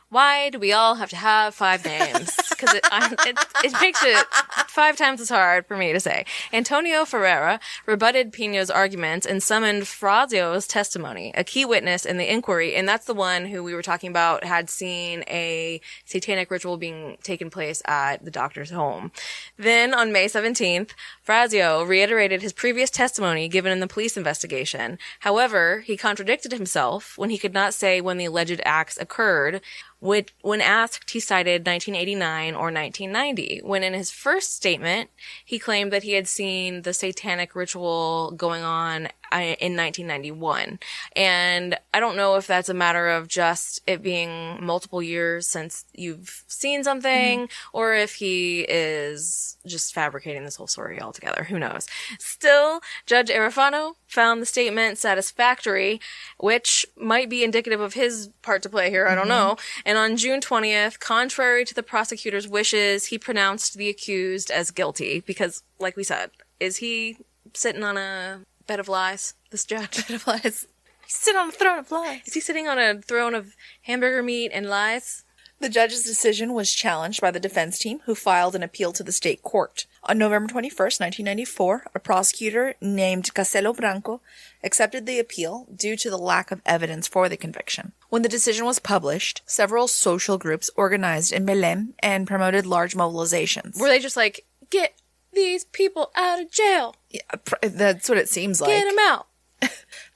why do we all have to have 5 names? Because it makes it 5 times as hard for me to say. Antonio Foreverrrr rebutted Pino's arguments and summoned Frazio's testimony, a key witness in the inquiry, and that's the one who we were talking about had seen a satanic ritual being taken place at the doctor's home. Then, on May 17th, Frazio reiterated his previous testimony given in the police investigation. However, he contradicted himself when he could not say when the alleged acts occurred. When asked, he cited 1989 or 1990, when in his first statement, he claimed that he had seen the satanic ritual going on in 1991. And I don't know if that's a matter of just it being multiple years since you've seen something, or if he is just fabricating this whole story altogether. Who knows? Still, Judge Arafano found the statement satisfactory, which might be indicative of his part to play here. I don't know. And on June 20th, contrary to the prosecutor's wishes, he pronounced the accused as guilty because, like we said, is he sitting on a bed of lies, this judge? Bed of lies. He's sitting on a throne of lies. Is he sitting on a throne of hamburger meat and lies? The judge's decision was challenged by the defense team, who filed an appeal to the state court. On November 21st, 1994, a prosecutor named Castelo Branco accepted the appeal due to the lack of evidence for the conviction. When the decision was published, several social groups organized in Belém and promoted large mobilizations. Were they just like, get these people out of jail? Yeah, that's what it seems like. Get them out.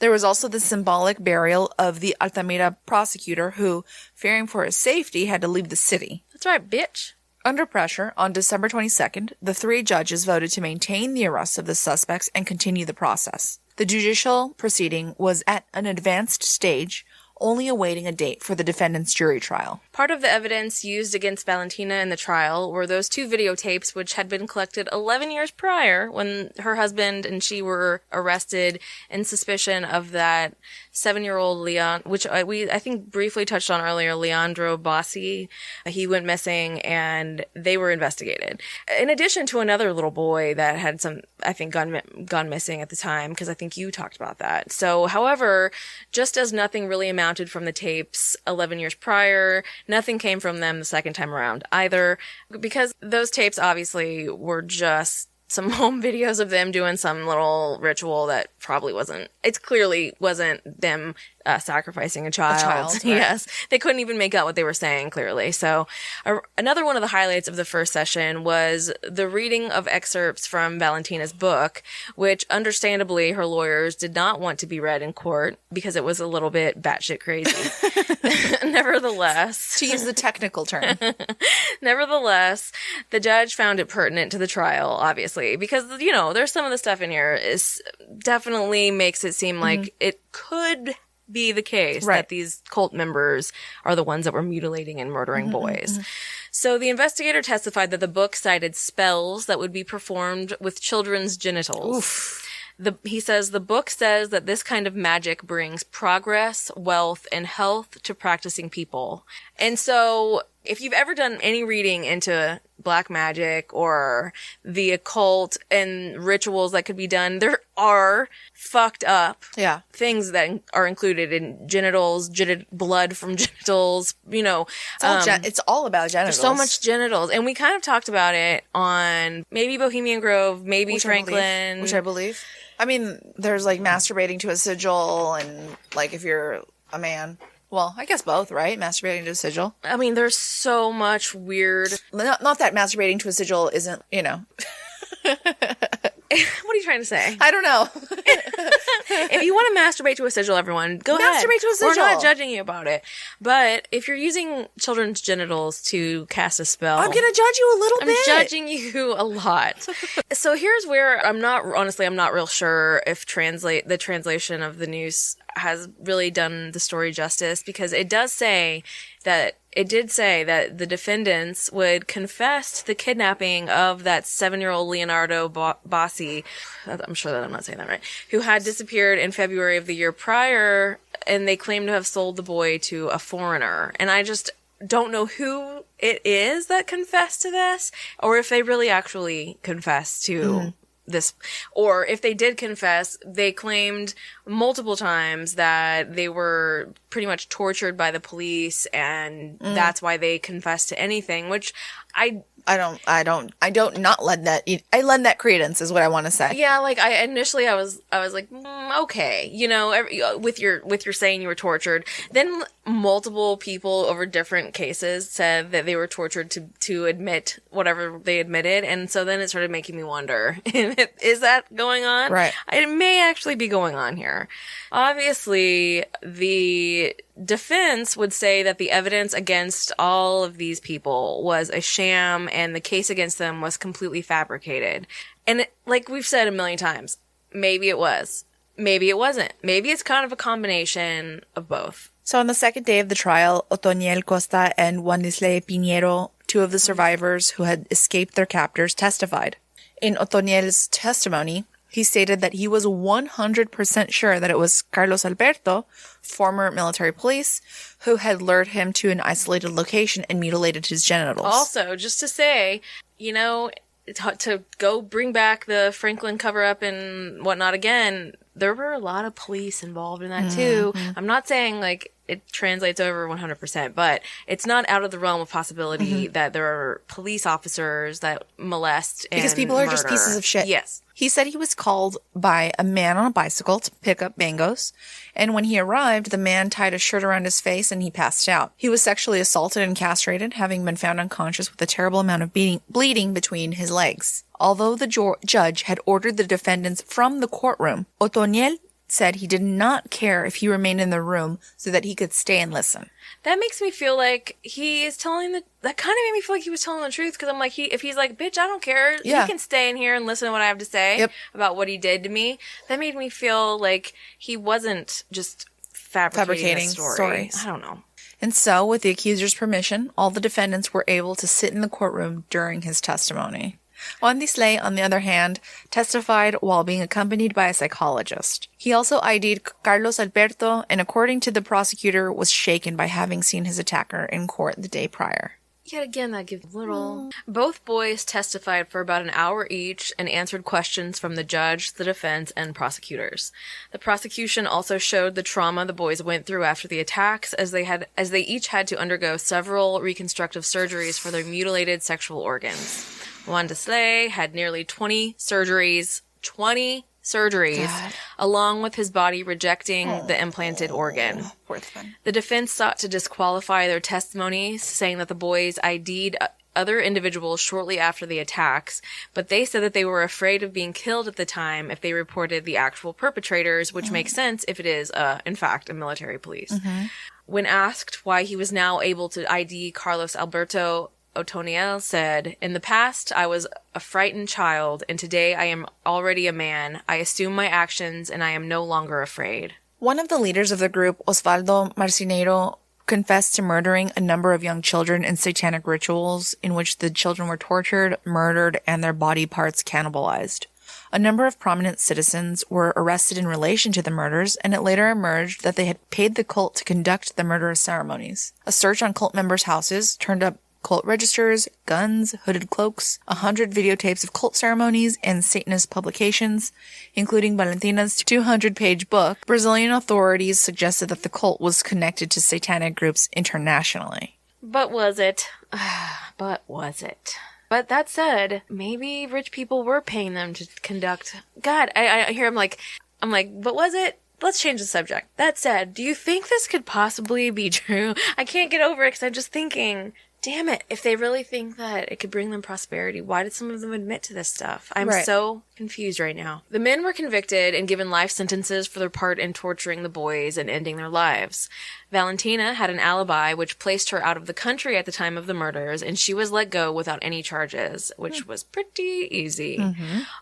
There was also the symbolic burial of the Altamira prosecutor who, fearing for his safety, had to leave the city. That's right, bitch. Under pressure, on December 22nd, the 3 judges voted to maintain the arrest of the suspects and continue the process. The judicial proceeding was at an advanced stage, only awaiting a date for the defendant's jury trial. Part of the evidence used against Valentina in the trial were those 2 videotapes which had been collected 11 years prior when her husband and she were arrested in suspicion of that 7-year-old Leon, which I think briefly touched on earlier, Leandro Bossi. He went missing and they were investigated. In addition to another little boy that had gone missing at the time, because I think you talked about that. So, however, just as nothing really amounted from the tapes 11 years prior, nothing came from them the second time around either, because those tapes obviously were just some home videos of them doing some little ritual that clearly wasn't them sacrificing a child. Right. Yes. They couldn't even make out what they were saying clearly. So another one of the highlights of the first session was the reading of excerpts from Valentina's book, which understandably her lawyers did not want to be read in court because it was a little bit batshit crazy. Nevertheless, To use the technical term. Nevertheless, the judge found it pertinent to the trial, obviously, because, there's some of the stuff in here is definitely makes it seem like it could be the case that these cult members are the ones that were mutilating and murdering boys. So the investigator testified that the book cited spells that would be performed with children's genitals. Oof. He says the book says that this kind of magic brings progress, wealth, and health to practicing people. And so if you've ever done any reading into black magic or the occult and rituals that could be done, there are fucked up things that are included in genitals, blood from genitals, It's all about genitals. There's so much genitals. And we kind of talked about it on maybe Bohemian Grove, maybe Franklin. Which I believe. I mean, there's like masturbating to a sigil and like if you're a man. Well, I guess both, right? Masturbating to a sigil. I mean, there's so much weird. Not that masturbating to a sigil isn't, What are you trying to say? I don't know. If you want to masturbate to a sigil, everyone, go ahead. Masturbate to a sigil. We're not judging you about it. But if you're using children's genitals to cast a spell, I'm going to judge you a little bit. I'm judging you a lot. So here's where I'm not real sure if the translation of the news has really done the story justice, because it did say that the defendants would confess to the kidnapping of that 7-year-old Leonardo Bossi, I'm sure that I'm not saying that right, who had disappeared in February of the year prior, and they claim to have sold the boy to a foreigner. And I just don't know who it is that confessed to this, or if they really actually confessed to this, or if they did confess, they claimed multiple times that they were pretty much tortured by the police, and that's why they confessed to anything, which I don't not lend that. I lend that credence is what I want to say. Yeah, like I was like, okay, you know, with your saying you were tortured. Then multiple people over different cases said that they were tortured to admit whatever they admitted, and so then it started making me wonder, is that going on? Right. It may actually be going on here. Obviously, the defense would say that the evidence against all of these people was a sham and the case against them was completely fabricated. And like we've said a million times, maybe it was. Maybe it wasn't. Maybe it's kind of a combination of both. So on the second day of the trial, Otoniel Costa and Wandisle Pinheiro, two of the survivors who had escaped their captors, testified. In Otoniel's testimony, he stated that he was 100% sure that it was Carlos Alberto, former military police, who had lured him to an isolated location and mutilated his genitals. Also, just to say, you know, to go bring back the Franklin cover-up and whatnot again, there were a lot of police involved in that too. I'm not saying like it translates over 100%, but it's not out of the realm of possibility that there are police officers that molest and because people are murder. Just pieces of shit. Yes. He said he was called by a man on a bicycle to pick up bangos, and when he arrived, the man tied a shirt around his face and he passed out. He was sexually assaulted and castrated, having been found unconscious with a terrible amount of bleeding between his legs. Although the judge had ordered the defendants from the courtroom, Otoniel said he did not care if he remained in the room so that he could stay and listen. That makes me feel like he is telling that kind of made me feel like he was telling the truth, because I'm like, if he's like, bitch, I don't care. Yeah. You can stay in here and listen to what I have to say about what he did to me. That made me feel like he wasn't just fabricating a stories. I don't know. And so, with the accuser's permission, all the defendants were able to sit in the courtroom during his testimony. Wandisle, on the other hand, testified while being accompanied by a psychologist. He also ID'd Carlos Alberto, and according to the prosecutor, was shaken by having seen his attacker in court the day prior. Yet again, that gives little. Both boys testified for about an hour each and answered questions from the judge, the defense, and prosecutors. The prosecution also showed the trauma the boys went through after the attacks, as they each had to undergo several reconstructive surgeries for their mutilated sexual organs. Wandisle had nearly 20 surgeries, God. Along with his body rejecting the implanted organ. The defense sought to disqualify their testimonies, saying that the boys ID'd other individuals shortly after the attacks, but they said that they were afraid of being killed at the time if they reported the actual perpetrators, which makes sense if it is, in fact, a military police. When asked why he was now able to ID Carlos Alberto, Otoniel said, "In the past, I was a frightened child, and today I am already a man. I assume my actions, and I am no longer afraid." One of the leaders of the group, Osvaldo Marcineiro, confessed to murdering a number of young children in satanic rituals in which the children were tortured, murdered, and their body parts cannibalized. A number of prominent citizens were arrested in relation to the murders, and it later emerged that they had paid the cult to conduct the murderous ceremonies. A search on cult members' houses turned up cult registers, guns, hooded cloaks, 100 videotapes of cult ceremonies, and Satanist publications, including Valentina's 200-page book. Brazilian authorities suggested that the cult was connected to satanic groups internationally. But was it? But that said, maybe rich people were paying them to conduct. God, I hear I'm like, but was it? Let's change the subject. That said, do you think this could possibly be true? I can't get over it because I'm just thinking, damn it, if they really think that it could bring them prosperity, why did some of them admit to this stuff? I'm Right. so confused right now. The men were convicted and given life sentences for their part in torturing the boys and ending their lives. Valentina had an alibi which placed her out of the country at the time of the murders, and she was let go without any charges, which was pretty easy.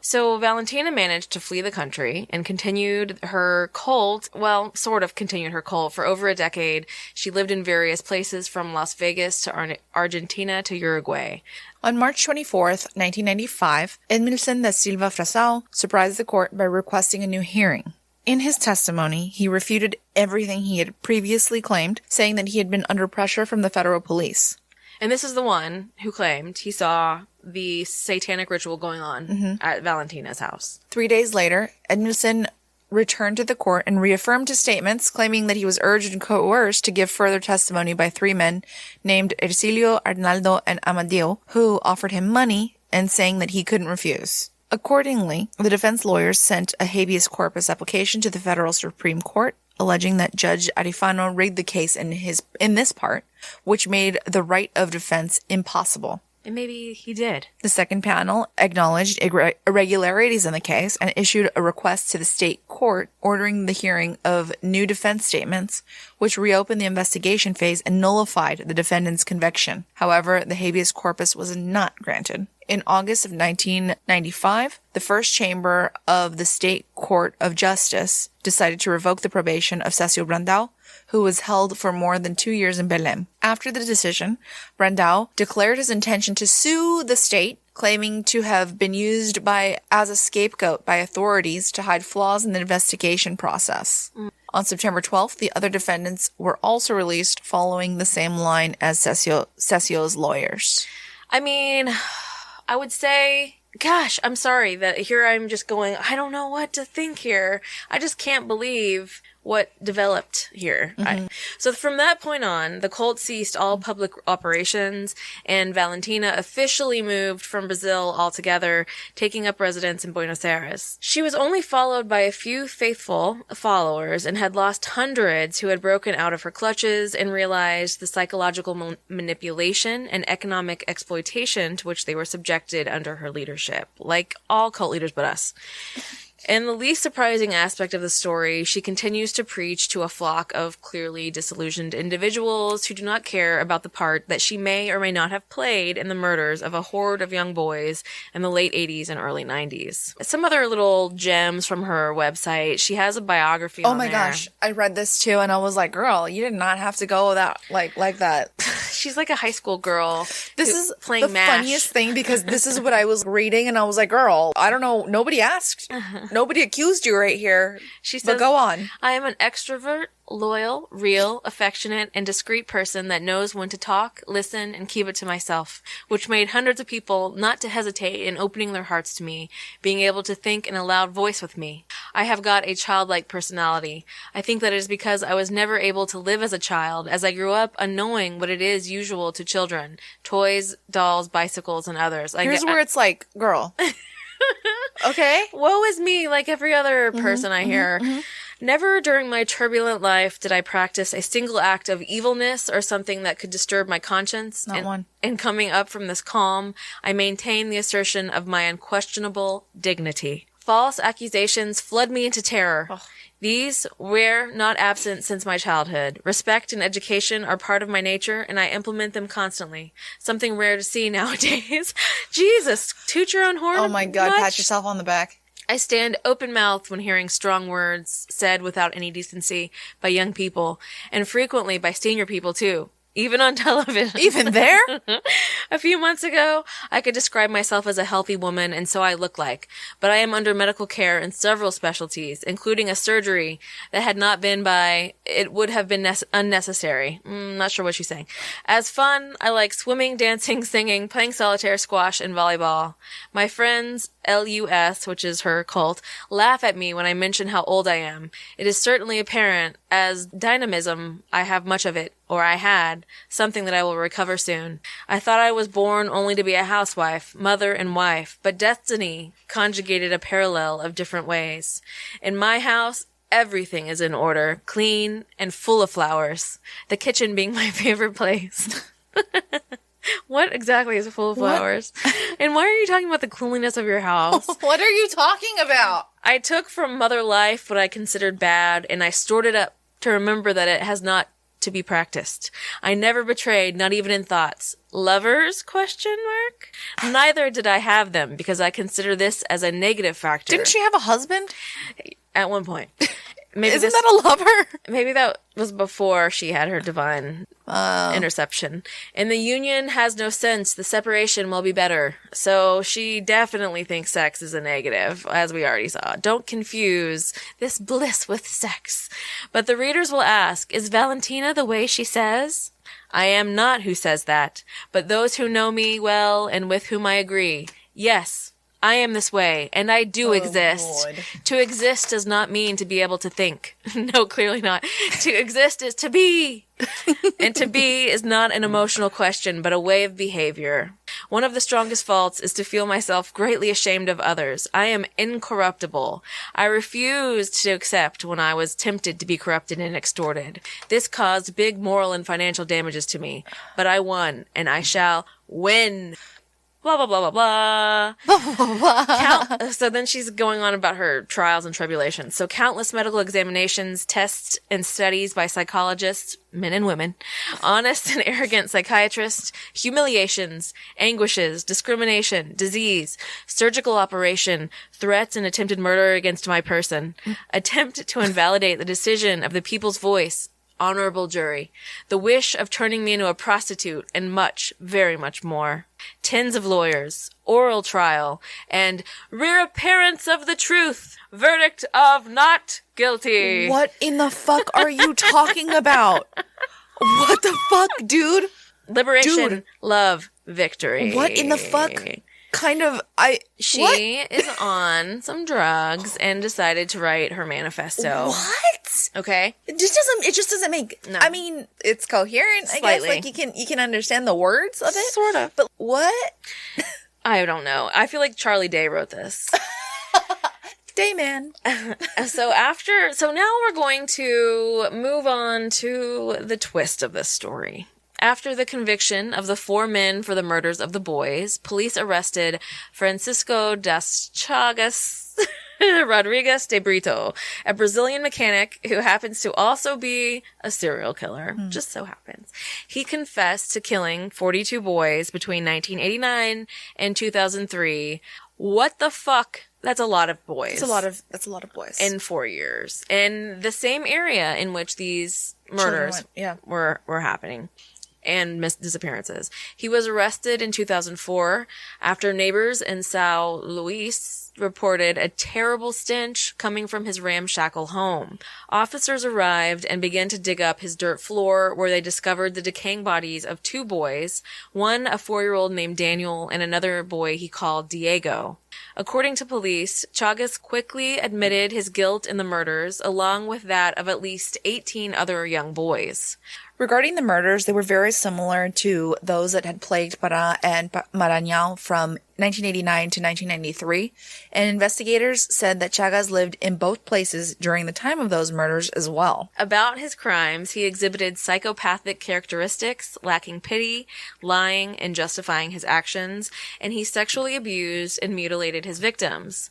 So Valentina managed to flee the country and continued her cult, well, sort of continued her cult for over a decade. She lived in various places from Las Vegas to Argentina to Uruguay. On March 24th, 1995, Edmilson da Silva Frasal surprised the court by requesting a new hearing. In his testimony, he refuted everything he had previously claimed, saying that he had been under pressure from the federal police. And this is the one who claimed he saw the satanic ritual going on at Valentina's house. 3 days later, Edmilson returned to the court and reaffirmed his statements, claiming that he was urged and coerced to give further testimony by 3 men named Ercilio, Arnaldo, and Amadeo, who offered him money and saying that he couldn't refuse. Accordingly, the defense lawyers sent a habeas corpus application to the federal Supreme Court, alleging that Judge Arifano rigged the case in this part, which made the right of defense impossible. And maybe he did. The second panel acknowledged irregularities in the case and issued a request to the state court ordering the hearing of new defense statements, which reopened the investigation phase and nullified the defendant's conviction. However, the habeas corpus was not granted. In August of 1995, the first chamber of the State Court of Justice decided to revoke the probation of Cecil Brandão, who was held for more than 2 years in Belém. After the decision, Brandão declared his intention to sue the state, claiming to have been used as a scapegoat by authorities to hide flaws in the investigation process. On September 12th, the other defendants were also released, following the same line as Cecil's lawyers. I mean, I would say, gosh, I'm sorry that here I'm just going, I don't know what to think here. I just can't believe what developed here. So from that point on, the cult ceased all public operations, and Valentina officially moved from Brazil altogether, taking up residence in Buenos Aires. She was only followed by a few faithful followers and had lost hundreds who had broken out of her clutches and realized the psychological manipulation and economic exploitation to which they were subjected under her leadership, like all cult leaders but us. In the least surprising aspect of the story, she continues to preach to a flock of clearly disillusioned individuals who do not care about the part that she may or may not have played in the murders of a horde of young boys in the late 80s and early 90s. Some other little gems from her website. She has a biography on there. Oh my gosh, I read this too, and I was like, girl, you did not have to go that like that. She's like a high school girl. This is playing the MASH. funniest thing, because this is what I was reading, and I was like, girl, I don't know, nobody asked. Nobody accused you right here. She says, but go on. I am an extrovert, loyal, real, affectionate, and discreet person that knows when to talk, listen, and keep it to myself, which made hundreds of people not to hesitate in opening their hearts to me, being able to think in a loud voice with me. I have got a childlike personality. I think that it is because I was never able to live as a child, as I grew up unknowing what it is usual to children. Toys, dolls, bicycles, and others. Here's where it's like, girl. Okay? Woe is me, like every other person I hear. Never during my turbulent life did I practice a single act of evilness or something that could disturb my conscience. Not one. In coming up from this calm, I maintain the assertion of my unquestionable dignity. False accusations flood me into terror. Ugh. These were not absent since my childhood. Respect and education are part of my nature, and I implement them constantly. Something rare to see nowadays. Jesus, toot your own horn. Oh my God, much? pat yourself on the back. I stand open-mouthed when hearing strong words said without any decency by young people, and frequently by senior people too. Even on television. Even there? A few months ago, I could describe myself as a healthy woman, and so I look like. But I am under medical care in several specialties, including a surgery that had not been it would have been unnecessary. Not sure what she's saying. As fun, I like swimming, dancing, singing, playing solitaire, squash, and volleyball. My friends, LUS, which is her cult, laugh at me when I mention how old I am. It is certainly apparent, as dynamism, I have much of it, or I had, something that I will recover soon. I thought I was born only to be a housewife, mother, and wife, but destiny conjugated a parallel of different ways. In my house, everything is in order, clean, and full of flowers, the kitchen being my favorite place. What exactly is full of flowers? And why are you talking about the cleanliness of your house? What are you talking about? I took from Mother Life what I considered bad, and I stored it up to remember that it has not to be practiced. I never betrayed, not even in thoughts. Lovers? ? Neither did I have them, because I consider this as a negative factor. Didn't she have a husband? At one point. Maybe Isn't that a lover? Maybe that was before she had her divine interception. And the union has no sense. The separation will be better. So she definitely thinks sex is a negative, as we already saw. Don't confuse this bliss with sex. But the readers will ask, is Valentina the way she says? I am not who says that, but those who know me well and with whom I agree. Yes, I am this way, and I do exist. Lord. To exist does not mean to be able to think. No, clearly not. To exist is to be. And to be is not an emotional question, but a way of behavior. One of the strongest faults is to feel myself greatly ashamed of others. I am incorruptible. I refused to accept when I was tempted to be corrupted and extorted. This caused big moral and financial damages to me. But I won, and I shall win. Blah, blah, blah, blah, blah. So then she's going on about her trials and tribulations. So countless medical examinations, tests, and studies by psychologists, men and women, honest and arrogant psychiatrists, humiliations, anguishes, discrimination, disease, surgical operation, threats and attempted murder against my person, attempt to invalidate the decision of the people's voice, honorable jury, the wish of turning me into a prostitute, and much, very much more. Tens of lawyers, oral trial, and reappearance of the truth, verdict of not guilty. What in the fuck are you talking about? What the fuck, dude? Liberation, love, victory. What in the fuck? Kind of, She is on some drugs and decided to write her manifesto. What? Okay. It just doesn't make, No. I mean, it's coherent, I guess. Slightly. Like, you can understand the words of it. Sort of. But what? I don't know. I feel like Charlie Day wrote this. Dayman. So now we're going to move on to the twist of this story. After the conviction of the 4 men for the murders of the boys, police arrested Francisco das Chagas Rodrigues de Brito, a Brazilian mechanic who happens to also be a serial killer. Just so happens. He confessed to killing 42 boys between 1989 and 2003. What the fuck? That's a lot of boys. That's a lot of boys. In 4 years. In the same area in which these murders were happening. And disappearances. He was arrested in 2004 after neighbors in São Luís reported a terrible stench coming from his ramshackle home. Officers arrived and began to dig up his dirt floor, where they discovered the decaying bodies of 2 boys, one a 4-year-old named Daniel and another boy he called Diego. According to police, Chagas quickly admitted his guilt in the murders, along with that of at least 18 other young boys. Regarding the murders, they were very similar to those that had plagued Pará and Maranhão from 1989 to 1993, and investigators said that Chagas lived in both places during the time of those murders as well. About his crimes, he exhibited psychopathic characteristics, lacking pity, lying, and justifying his actions, and he sexually abused and mutilated his victims.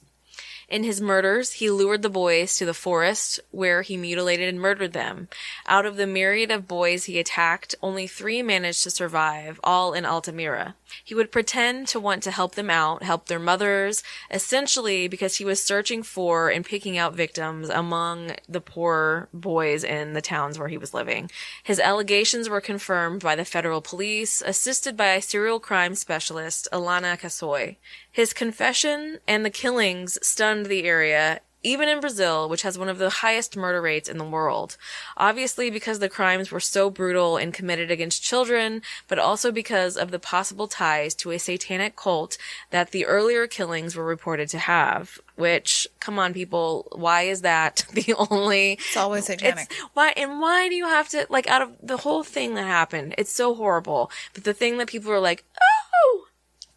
In his murders, he lured the boys to the forest, where he mutilated and murdered them. Out of the myriad of boys he attacked, only 3 managed to survive, all in Altamira. He would pretend to want to help them out, help their mothers, essentially because he was searching for and picking out victims among the poor boys in the towns where he was living. His allegations were confirmed by the federal police, assisted by a serial crime specialist, Alana Casoy. His confession and the killings stunned the area, even in Brazil, which has one of the highest murder rates in the world. Obviously because the crimes were so brutal and committed against children, but also because of the possible ties to a satanic cult that the earlier killings were reported to have. Which, come on people, why is that the only... It's always satanic. Why do you have to, like, out of the whole thing that happened, it's so horrible, but the thing that people are like, oh,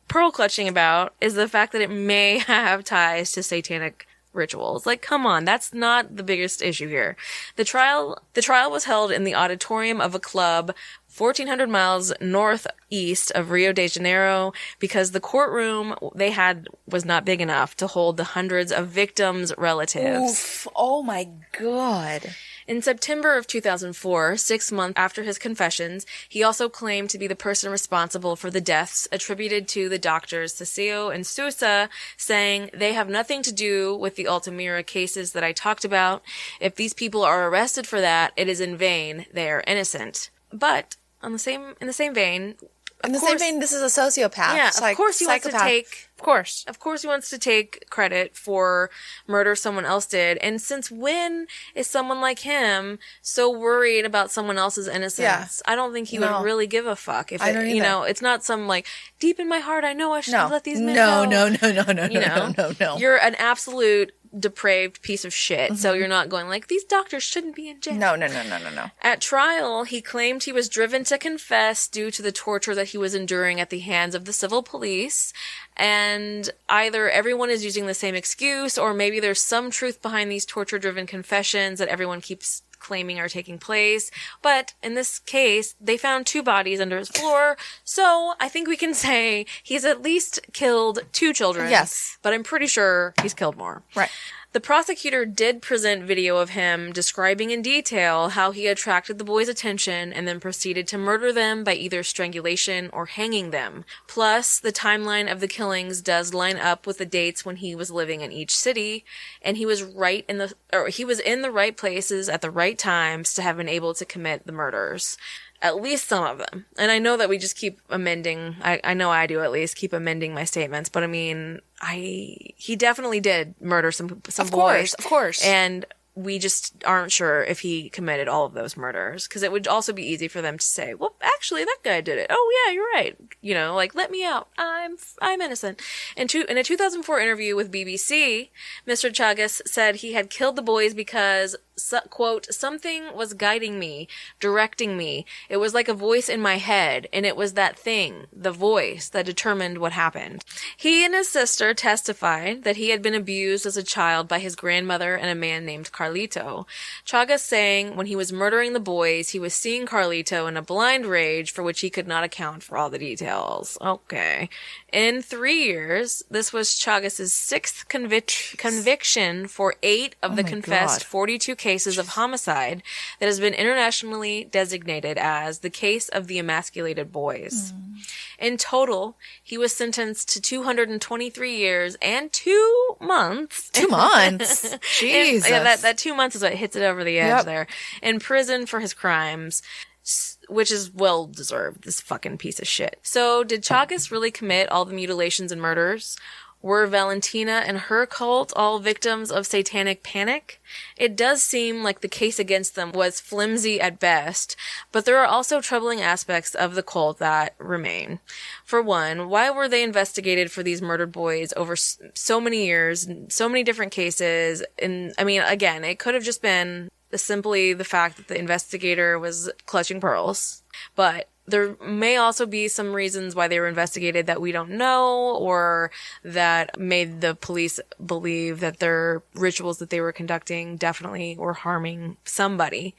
pearl clutching about is the fact that it may have ties to satanic rituals. Like, come on, that's not the biggest issue here. The trial was held in the auditorium of a club 1,400 miles northeast of Rio de Janeiro because the courtroom they had was not big enough to hold the hundreds of victims' relatives. Oof. Oh my God. In September of 2004, 6 months after his confessions, he also claimed to be the person responsible for the deaths attributed to the doctors Cecilio and Sousa, saying, "They have nothing to do with the Altamira cases that I talked about. If these people are arrested for that, it is in vain. They are innocent." But in the same vein, this is a sociopath. Yeah, of course he wants to take. Of course he wants to take credit for murder someone else did. And since when is someone like him so worried about someone else's innocence? Yeah. I don't think he would really give a fuck. If it's not some like deep in my heart, I know I should have let these men go. No. You're an absolute depraved piece of shit. So you're not going like, these doctors shouldn't be in jail. No. At trial, he claimed he was driven to confess due to the torture that he was enduring at the hands of the civil police. And either everyone is using the same excuse, or maybe there's some truth behind these torture-driven confessions that everyone keeps claiming are taking place. But in this case, they found 2 bodies under his floor, so I think we can say he's at least killed 2 children. Yes. But I'm pretty sure he's killed more. Right. The prosecutor did present video of him describing in detail how he attracted the boys' attention and then proceeded to murder them by either strangulation or hanging them. Plus, the timeline of the killings does line up with the dates when he was living in each city, and he was he was in the right places at the right times to have been able to commit the murders. At least some of them. And I know that we just keep amending. I know I do at least keep amending my statements, but I mean, he definitely did murder some boys. Of course. And we just aren't sure if he committed all of those murders. Because it would also be easy for them to say, well, actually, that guy did it. Oh, yeah, you're right. You know, like, let me out. I'm innocent. In a 2004 interview with BBC, Mr. Chagas said he had killed the boys because, quote, something was guiding me, directing me. It was like a voice in my head, and it was that thing, the voice, that determined what happened. He and his sister testified that he had been abused as a child by his grandmother and a man named Carlito. Chagas saying when he was murdering the boys, he was seeing Carlito in a blind rage for which he could not account for all the details. Okay. In 3 years, this was Chagas's 6th conviction for 8 of the confessed 42 cases of homicide that has been internationally designated as the case of the emasculated boys. In total, he was sentenced to 223 years and 2 months. 2 months? Jesus. That 2 months is what hits it over the edge there. In prison for his crimes, which is well deserved, this fucking piece of shit. So, did Chagas really commit all the mutilations and murders? Were Valentina and her cult all victims of satanic panic? It does seem like the case against them was flimsy at best, but there are also troubling aspects of the cult that remain. For one, why were they investigated for these murdered boys over so many years, so many different cases? And I mean, again, it could have just been simply the fact that the investigator was clutching pearls, but there may also be some reasons why they were investigated that we don't know, or that made the police believe that their rituals that they were conducting definitely were harming somebody.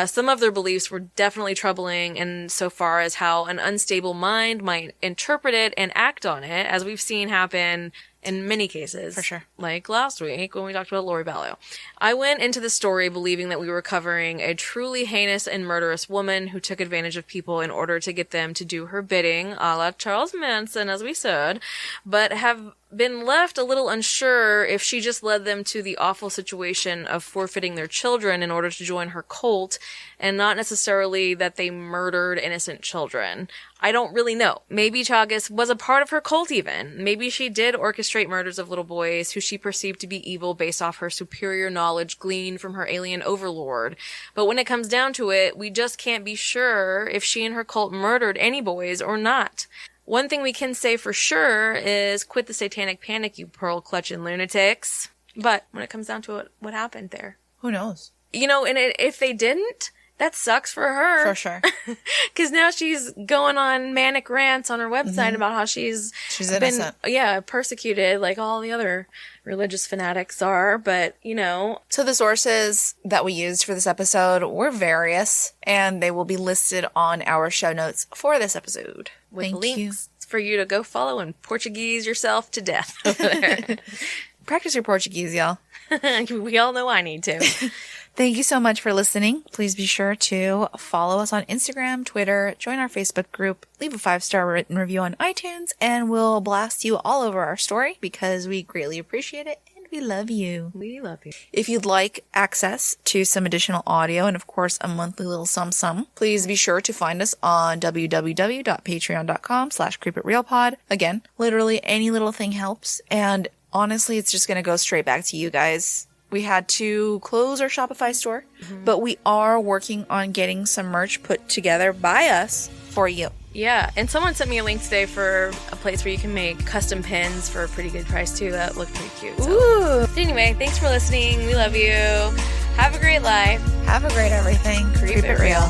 Some of their beliefs were definitely troubling insofar as how an unstable mind might interpret it and act on it, as we've seen happen in many cases. For sure. Like last week when we talked about Lori Vallow. I went into the story believing that we were covering a truly heinous and murderous woman who took advantage of people in order to get them to do her bidding, a la Charles Manson, as we said, but have been left a little unsure if she just led them to the awful situation of forfeiting their children in order to join her cult, and not necessarily that they murdered innocent children. I don't really know. Maybe Chagas was a part of her cult even. Maybe she did orchestrate murders of little boys who she perceived to be evil based off her superior knowledge gleaned from her alien overlord. But when it comes down to it, we just can't be sure if she and her cult murdered any boys or not. One thing we can say for sure is quit the satanic panic, you pearl-clutching lunatics. But when it comes down to it, what happened there? Who knows? You know, and if they didn't, that sucks for her. For sure. Because now she's going on manic rants on her website about how she's innocent. Persecuted like all the other religious fanatics are. But, you know. So the sources that we used for this episode were various, and they will be listed on our show notes for this episode. With links for you to go follow and Portuguese yourself to death over there. Practice your Portuguese, y'all. We all know I need to. Thank you so much for listening. Please be sure to follow us on Instagram, Twitter, join our Facebook group, leave a 5-star written review on iTunes, and we'll blast you all over our story because we greatly appreciate it and we love you. We love you. If you'd like access to some additional audio and, of course, a monthly little sum, please be sure to find us on www.patreon.com/creepitrealpod. Again, literally any little thing helps, and honestly, it's just going to go straight back to you guys. We had to close our Shopify store, but we are working on getting some merch put together by us for you. Yeah, and someone sent me a link today for a place where you can make custom pins for a pretty good price, too. That looked pretty cute. So. Ooh. Anyway, thanks for listening. We love you. Have a great life. Have a great everything. Creep it real.